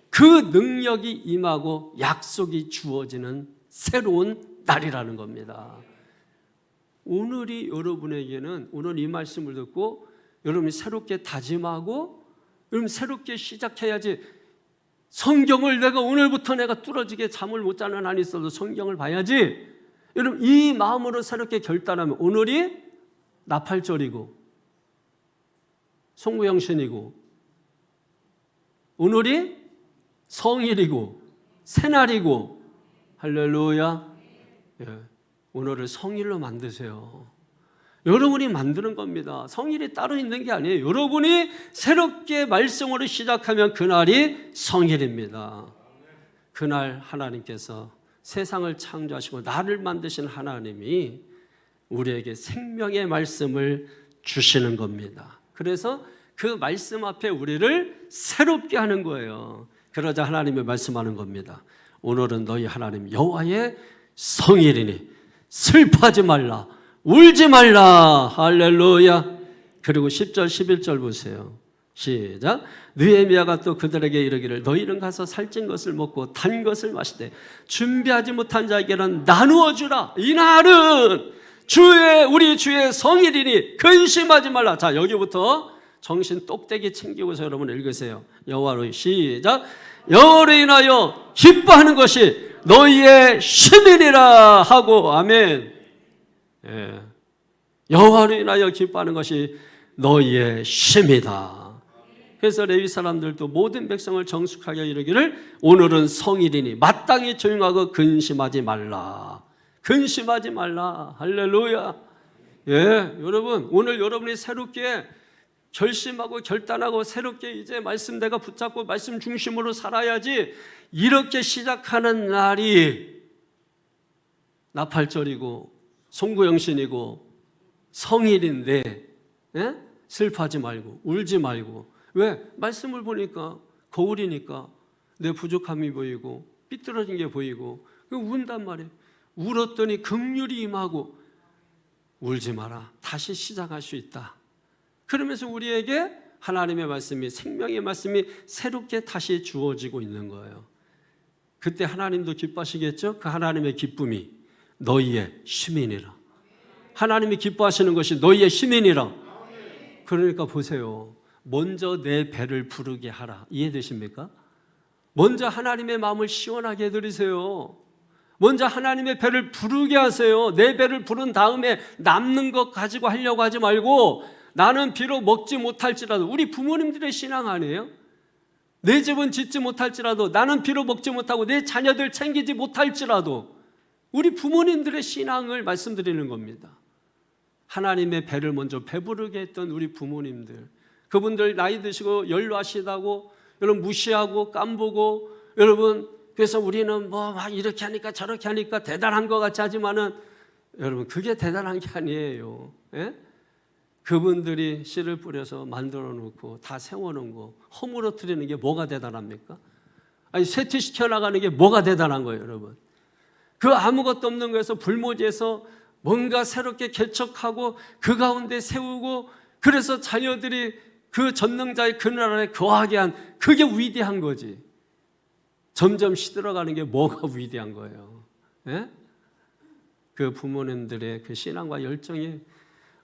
Speaker 1: 그 능력이 임하고 약속이 주어지는 새로운 날이라는 겁니다. 오늘이 여러분에게는 오늘 이 말씀을 듣고 여러분이 새롭게 다짐하고 여러분 새롭게 시작해야지. 성경을 내가 오늘부터 내가 뚫어지게 잠을 못 자는 한이 있어도 성경을 봐야지. 여러분 이 마음으로 새롭게 결단하면 오늘이 나팔절이고 송구영신이고 오늘이 성일이고 새날이고 할렐루야. 예. 오늘을 성일로 만드세요. 여러분이 만드는 겁니다. 성일이 따로 있는 게 아니에요. 여러분이 새롭게 말씀으로 시작하면 그날이 성일입니다. 그날 하나님께서 세상을 창조하시고 나를 만드신 하나님이 우리에게 생명의 말씀을 주시는 겁니다. 그래서 그 말씀 앞에 우리를 새롭게 하는 거예요. 그러자 하나님이 말씀하는 겁니다. 오늘은 너희 하나님 여호와의 성일이니 슬퍼하지 말라, 울지 말라. 할렐루야. 그리고 10절 11절 보세요. 시작. 느헤미야가 또 그들에게 이르기를 너희는 가서 살찐 것을 먹고 단 것을 마시되 준비하지 못한 자에게는 나누어 주라. 이날은 우리 주의 성일이니 근심하지 말라. 자, 여기부터 정신 똑대기 챙기고서 여러분 읽으세요. 여호와로 시작. 여호와로 인하여 기뻐하는 것이 너희의 쉼이니라 하고 아멘. 예. 여호와로 인하여 기뻐하는 것이 너희의 쉼이다. 그래서 레위 사람들도 모든 백성을 정숙하게 이르기를 오늘은 성일이니 마땅히 조용하고 근심하지 말라. 근심하지 말라. 할렐루야. 예, 여러분 오늘 여러분이 새롭게 결심하고 결단하고 새롭게 이제 말씀 내가 붙잡고 말씀 중심으로 살아야지. 이렇게 시작하는 날이 나팔절이고 송구영신이고 성일인데 예? 슬퍼하지 말고 울지 말고. 왜? 말씀을 보니까 거울이니까 내 부족함이 보이고 삐뚤어진 게 보이고 운단 말이에요. 울었더니 긍휼이 임하고 울지 마라. 다시 시작할 수 있다. 그러면서 우리에게 하나님의 말씀이 생명의 말씀이 새롭게 다시 주어지고 있는 거예요. 그때 하나님도 기뻐하시겠죠? 그 하나님의 기쁨이 너희의 쉼이니라. 하나님이 기뻐하시는 것이 너희의 쉼이니라. 그러니까 보세요. 먼저 내 배를 부르게 하라. 이해되십니까? 먼저 하나님의 마음을 시원하게 해드리세요. 먼저 하나님의 배를 부르게 하세요. 내 배를 부른 다음에 남는 것 가지고 하려고 하지 말고 나는 비록 먹지 못할지라도 우리 부모님들의 신앙 아니에요? 내 집은 짓지 못할지라도, 나는 비록 먹지 못하고 내 자녀들 챙기지 못할지라도 우리 부모님들의 신앙을 말씀드리는 겁니다. 하나님의 배를 먼저 배부르게 했던 우리 부모님들, 그분들 나이 드시고 연로하시다고 여러분 무시하고 깜보고, 여러분 그래서 우리는 뭐 막 이렇게 하니까 저렇게 하니까 대단한 것 같이 하지만은 여러분 그게 대단한 게 아니에요. 예? 그분들이 씨를 뿌려서 만들어 놓고 다 세워놓은 거 허물어뜨리는 게 뭐가 대단합니까? 아니 쇠퇴시켜 나가는 게 뭐가 대단한 거예요, 여러분? 그 아무것도 없는 거에서 불모지에서 뭔가 새롭게 개척하고 그 가운데 세우고, 그래서 자녀들이 그 전능자의 그 나라에 거하게 한, 그게 위대한 거지. 점점 시들어가는 게 뭐가 위대한 거예요? 예? 그 부모님들의 그 신앙과 열정이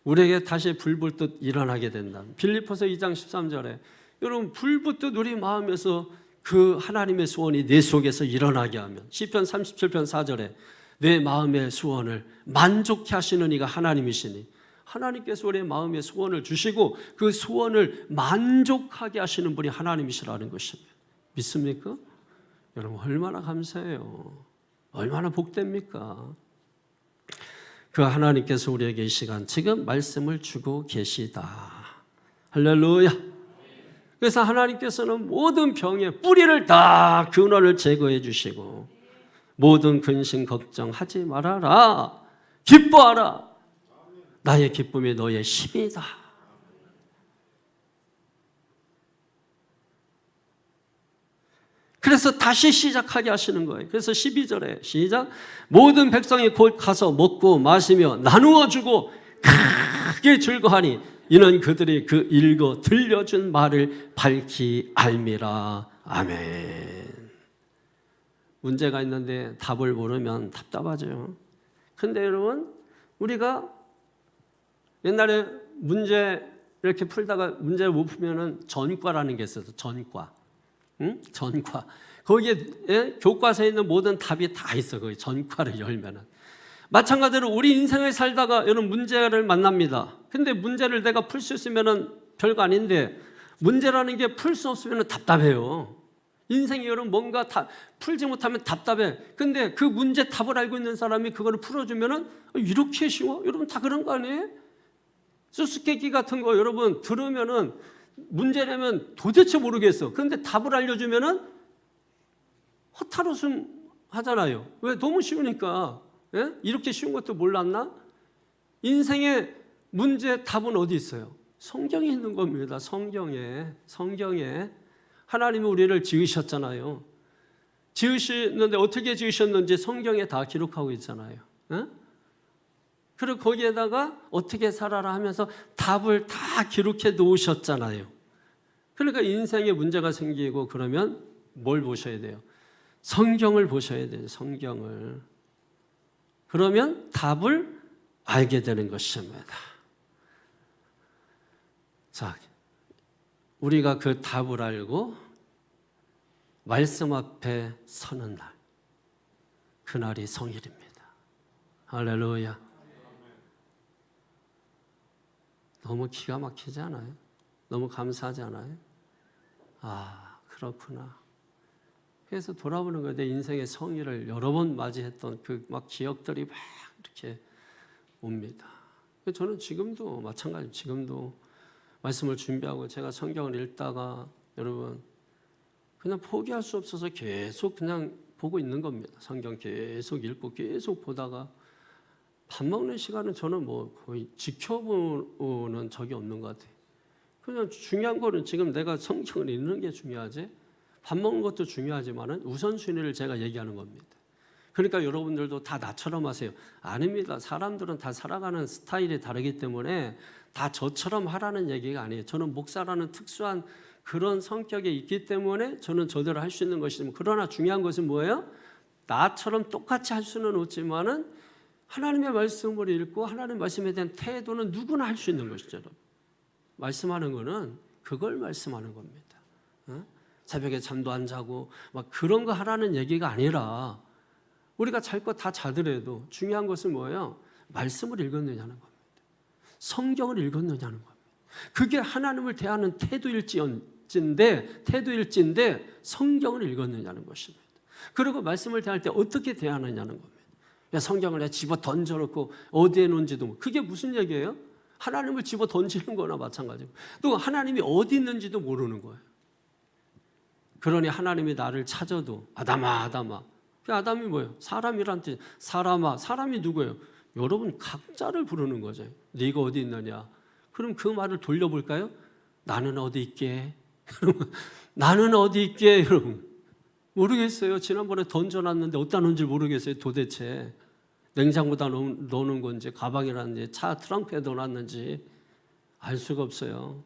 Speaker 1: 우리에게 다시 불붙듯 일어나게 된다. 빌립보서 2장 13절에 여러분 불붙듯 우리 마음에서 그 하나님의 소원이 내 속에서 일어나게 하면, 시편 37편 4절에 내 마음의 소원을 만족케 하시는 이가 하나님이시니, 하나님께서 우리의 마음의 소원을 주시고 그 소원을 만족하게 하시는 분이 하나님이시라는 것입니다. 믿습니까? 여러분 얼마나 감사해요. 얼마나 복됩니까? 그 하나님께서 우리에게 이 시간 지금 말씀을 주고 계시다. 할렐루야. 그래서 하나님께서는 모든 병의 뿌리를 다 근원을 제거해 주시고, 모든 근심 걱정하지 말아라, 기뻐하라, 나의 기쁨이 너의 힘이다. 그래서 다시 시작하게 하시는 거예요. 그래서 12절에 시작, 모든 백성이 곧 가서 먹고 마시며 나누어 주고 크게 즐거하니 이는 그들이 그 읽어 들려준 말을 밝히 알미라. 아멘. 문제가 있는데 답을 모르면 답답하죠. 근데 여러분 우리가 옛날에 문제 이렇게 풀다가 문제를 못 풀면은 전과라는 게 있어서 전과. 응? 전과. 거기에 교과서에 있는 모든 답이 다 있어. 거기 전과를 열면은. 마찬가지로 우리 인생을 살다가 여러분 문제를 만납니다. 근데 문제를 내가 풀 수 있으면은 별거 아닌데, 문제라는 게 풀 수 없으면 답답해요. 인생이 여러분 뭔가 다 풀지 못하면 답답해. 근데 그 문제 답을 알고 있는 사람이 그거를 풀어주면은 이렇게 쉬워? 여러분 다 그런 거 아니에요? 수수께끼 같은 거 여러분 들으면은 문제 내면 도대체 모르겠어. 그런데 답을 알려주면은 허탈웃음 하잖아요. 왜? 너무 쉬우니까. 예? 이렇게 쉬운 것도 몰랐나? 인생의 문제 답은 어디 있어요? 성경에 있는 겁니다. 성경에. 하나님이 우리를 지으셨잖아요. 지으시는데 어떻게 지으셨는지 성경에 다 기록하고 있잖아요. 예? 그리고 거기에다가 어떻게 살아라 하면서 답을 다 기록해 놓으셨잖아요. 그러니까 인생에 문제가 생기고 그러면 뭘 보셔야 돼요? 성경을 보셔야 돼요. 성경을. 그러면 답을 알게 되는 것입니다. 자, 우리가 그 답을 알고 말씀 앞에 서는 날, 그날이 성일입니다. 할렐루야. 너무 기가 막히지 않아요? 너무 감사하지 않아요? 아, 그렇구나. 그래서 돌아보는 거예요. 내 인생의 성의를 여러 번 맞이했던 그 막 기억들이 막 이렇게 옵니다. 저는 지금도 마찬가지로 지금도 말씀을 준비하고 제가 성경을 읽다가 여러분 그냥 포기할 수 없어서 계속 그냥 보고 있는 겁니다. 성경 계속 읽고 계속 보다가 밥 먹는 시간은 저는 뭐 거의 지켜보는 적이 없는 것 같아요. 그냥 중요한 거는 지금 내가 성경을 읽는 게 중요하지, 밥 먹는 것도 중요하지만은 우선순위를 제가 얘기하는 겁니다. 그러니까 여러분들도 다 나처럼 하세요. 아닙니다. 사람들은 다 살아가는 스타일이 다르기 때문에 다 저처럼 하라는 얘기가 아니에요. 저는 목사라는 특수한 그런 성격이 있기 때문에 저는 저대로 할 수 있는 것이지만, 그러나 중요한 것은 뭐예요? 나처럼 똑같이 할 수는 없지만은 하나님의 말씀을 읽고 하나님의 말씀에 대한 태도는 누구나 할 수 있는 것이죠. 말씀하는 거는 그걸 말씀하는 겁니다. 새벽에 잠도 안 자고 막 그런 거 하라는 얘기가 아니라, 우리가 잘 것 다 자더라도 중요한 것은 뭐예요? 말씀을 읽었느냐는 겁니다. 성경을 읽었느냐는 겁니다. 그게 하나님을 대하는 태도일지언정 태도일진데 성경을 읽었느냐는 것입니다. 그리고 말씀을 대할 때 어떻게 대하느냐는 겁니다. 성경을 내가 집어 던져놓고 어디에 놓은지도 그게 무슨 얘기예요? 하나님을 집어 던지는 거나 마찬가지고 또 하나님이 어디 있는지도 모르는 거예요. 그러니 하나님이 나를 찾아도 아담아 아담아. 그 아담이 뭐예요? 사람이란 뜻. 사람아. 사람이 누구예요? 여러분 각자를 부르는 거죠. 네가 어디 있느냐. 그럼 그 말을 돌려볼까요? 나는 어디 있게? 나는 어디 있게? 여러분 모르겠어요. 지난번에 던져놨는데 어디다 놓은지 모르겠어요. 도대체 냉장고다 넣는 건지 가방이라는지 차 트렁크에 넣어놨는지 알 수가 없어요.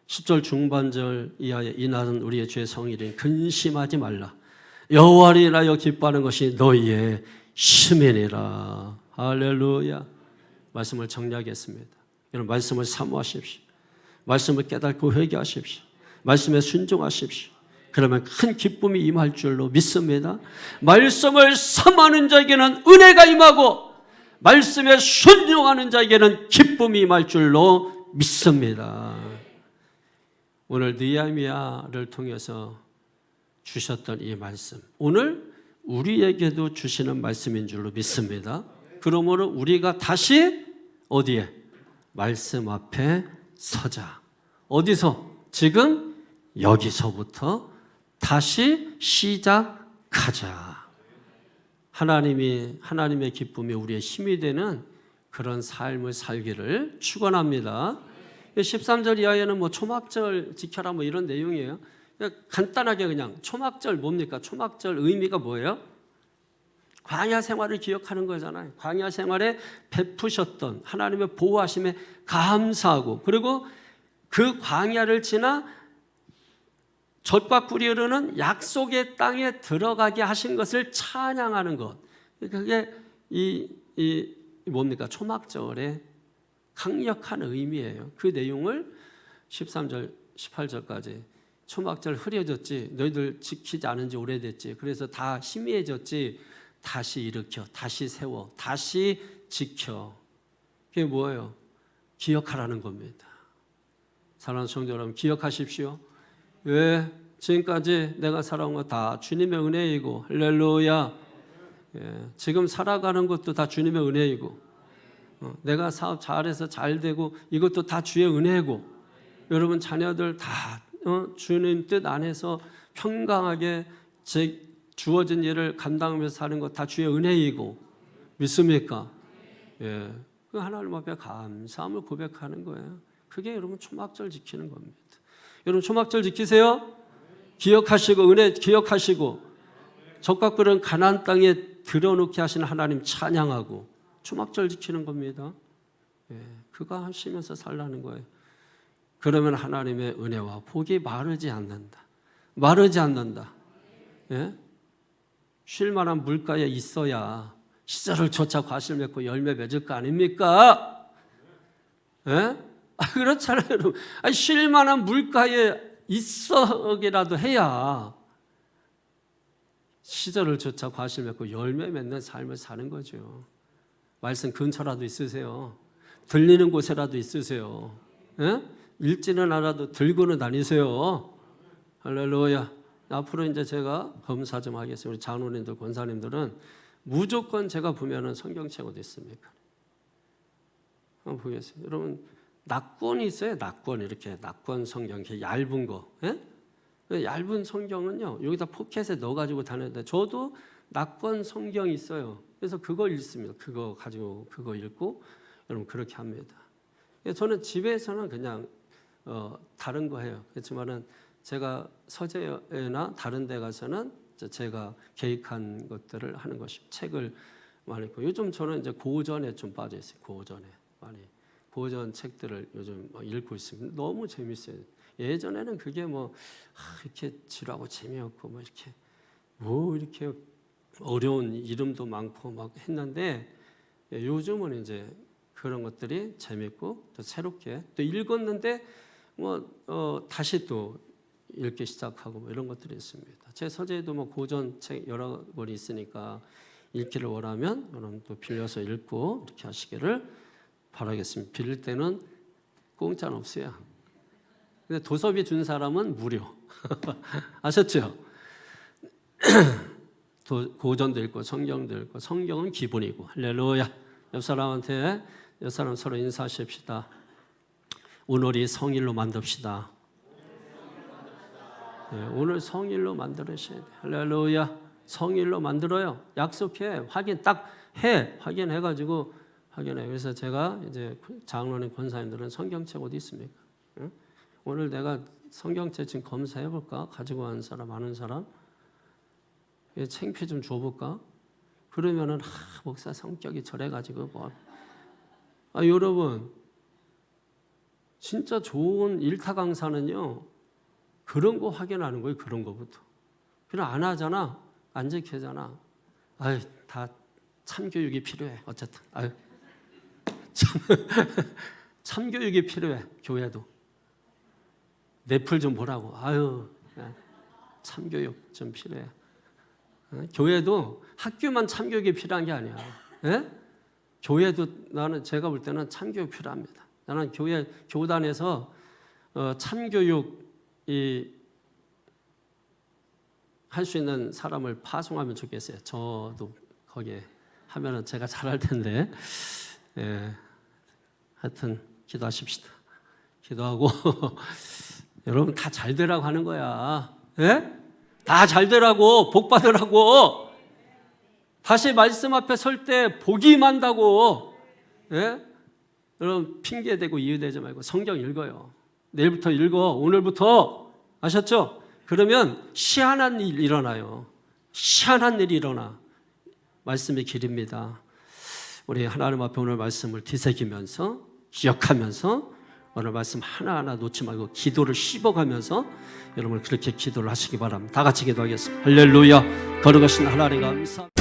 Speaker 1: 10절 중반절 이하에 이날은 우리의 죄의 성일이니 근심하지 말라. 여호와를 인하여 기뻐하는 것이 너희의 시민이라. 할렐루야. 말씀을 정리하겠습니다. 여러분 말씀을 사모하십시오. 말씀을 깨닫고 회개하십시오. 말씀에 순종하십시오. 그러면 큰 기쁨이 임할 줄로 믿습니다. 말씀을 사모하는 자에게는 은혜가 임하고 말씀에 순종하는 자에게는 기쁨이 임할 줄로 믿습니다. 오늘 느헤미야를 통해서 주셨던 이 말씀, 오늘 우리에게도 주시는 말씀인 줄로 믿습니다. 그러므로 우리가 다시 어디에? 말씀 앞에 서자. 어디서? 지금 여기서부터 다시 시작하자. 하나님의 기쁨이 우리의 힘이 되는 그런 삶을 살기를 축원합니다. 13절 이하에는 뭐 초막절 지켜라 뭐 이런 내용이에요. 간단하게 그냥 초막절 뭡니까? 초막절 의미가 뭐예요? 광야 생활을 기억하는 거잖아요. 광야 생활에 베푸셨던 하나님의 보호하심에 감사하고 그리고 그 광야를 지나 젖과 꿀이 흐르는 약속의 땅에 들어가게 하신 것을 찬양하는 것. 그게 뭡니까? 초막절의 강력한 의미예요. 그 내용을 13절, 18절까지 초막절 흐려졌지. 너희들 지키지 않은 지 오래됐지. 그래서 다 희미해졌지. 다시 일으켜, 다시 세워, 다시 지켜. 그게 뭐예요? 기억하라는 겁니다. 사랑하는 성도 여러분, 기억하십시오. 왜? 지금까지 내가 살아온 거 다 주님의 은혜이고 할렐루야. 지금 살아가는 것도 다 주님의 은혜이고 내가 사업 잘해서 잘 되고 이것도 다 주의 은혜고 여러분 자녀들 다 주님 뜻 안에서 평강하게 주어진 일을 감당하면서 사는 것 다 주의 은혜이고 믿습니까? 예, 그 하나님 앞에 감사함을 고백하는 거예요. 그게 여러분 초막절 지키는 겁니다. 여러분 초막절 지키세요. 기억하시고 은혜 기억하시고 젖과 꿀은 가나안 땅에 들여놓게 하시는 하나님 찬양하고 초막절 지키는 겁니다. 예, 그거 하시면서 살라는 거예요. 그러면 하나님의 은혜와 복이 마르지 않는다. 마르지 않는다. 예? 쉴 만한 물가에 있어야 시절을 쫓아 과실 맺고 열매 맺을 거 아닙니까? 예? 그렇잖아요, 여러분. 쉴 만한 물가에 있어라도 해야 시절을 쫓아 과실 맺고 열매 맺는 삶을 사는 거죠. 말씀 근처라도 있으세요. 들리는 곳에라도 있으세요. 예? 읽지는 않아도 들고는 다니세요. 할렐루야. 앞으로 이제 제가 검사 좀 하겠습니다. 우리 장로님들, 권사님들은 무조건 제가 보면은 성경책 어디 있습니까? 한번 보겠습니다. 여러분 낙권이 있어요. 낙권 이렇게 낙권 성경 이렇게 얇은 거. 예? 얇은 성경은요 여기다 포켓에 넣어가지고 다녔는데 저도 낙권 성경이 있어요. 그래서 그거 읽습니다. 그거 가지고 그거 읽고 여러분 그렇게 합니다. 저는 집에서는 그냥 다른 거 해요. 그렇지만은 제가 서재나 다른 데 가서는 제가 계획한 것들을 하는 것이 책을 많이 읽고 요즘 저는 이제 고전에 좀 빠져 있어요. 고전에 많이 고전 책들을 요즘 읽고 있습니다. 너무 재밌어요. 예전에는 그게 뭐 이렇게 지루하고 재미없고 뭐 이렇게 어려운 이름도 많고 막 했는데 요즘은 이제 그런 것들이 재밌고 또 새롭게 또 읽었는데 다시 또 읽기 시작하고 뭐 이런 것들이 있습니다. 제 서재에도 뭐 고전 책 여러 권이 있으니까 읽기를 원하면 여러분 또 빌려서 읽고 이렇게 하시기를 바라겠습니다. 빌릴 때는 공짜는 없어요. 근데 도서비 준 사람은 무료. 아셨죠? 고전도 읽고 성경도 읽고 성경은 기본이고. 할렐루야. 옆 사람한테 옆 사람 서로 인사하십시다. 오늘이 성일로 만듭시다. 네, 오늘 성일로 만들으셔야 돼. 할렐루야. 성일로 만들어요. 약속해. 확인해가지고 확인해. 그래서 제가 이제 장로님 권사님들은 성경책 어디 있습니까? 응? 오늘 내가 성경책 지금 검사해볼까? 가지고 간 사람 아는 사람? 창피 좀 줘볼까? 그러면은 목사 성격이 저래가지고 뭐. 여러분 진짜 좋은 일타 강사는요 그런 거 확인하는 거예요. 그런 거부터. 그냥 안 하잖아. 안 지키잖아. 다 참교육이 필요해. 어쨌든 참교육이 필요해. 교회도 넷플 좀 보라고. 참교육 좀 필요해. 교회도 학교만 참교육이 필요한 게 아니야. 교회도 나는 제가 볼 때는 참교육 필요합니다. 나는 교단에서 참교육이 할 수 있는 사람을 파송하면 좋겠어요. 저도 거기에 하면은 제가 잘할 텐데. 하여튼 기도하십시다. 기도하고 여러분 다 잘 되라고 하는 거야. 다 잘 되라고, 복 받으라고. 다시 말씀 앞에 설 때 복이 임한다고. 여러분 핑계대고 이유대지 말고 성경 읽어요. 내일부터 읽어. 오늘부터. 아셨죠? 그러면 희한한 일 일어나요. 희한한 일이 일어나. 말씀의 길입니다. 우리 하나님 앞에 오늘 말씀을 뒤새기면서 기억하면서 오늘 말씀 하나하나 놓지 말고 기도를 씹어가면서 여러분 그렇게 기도를 하시기 바랍니다. 다 같이 기도하겠습니다. 할렐루야. 거룩하신 하나님 감사합니다.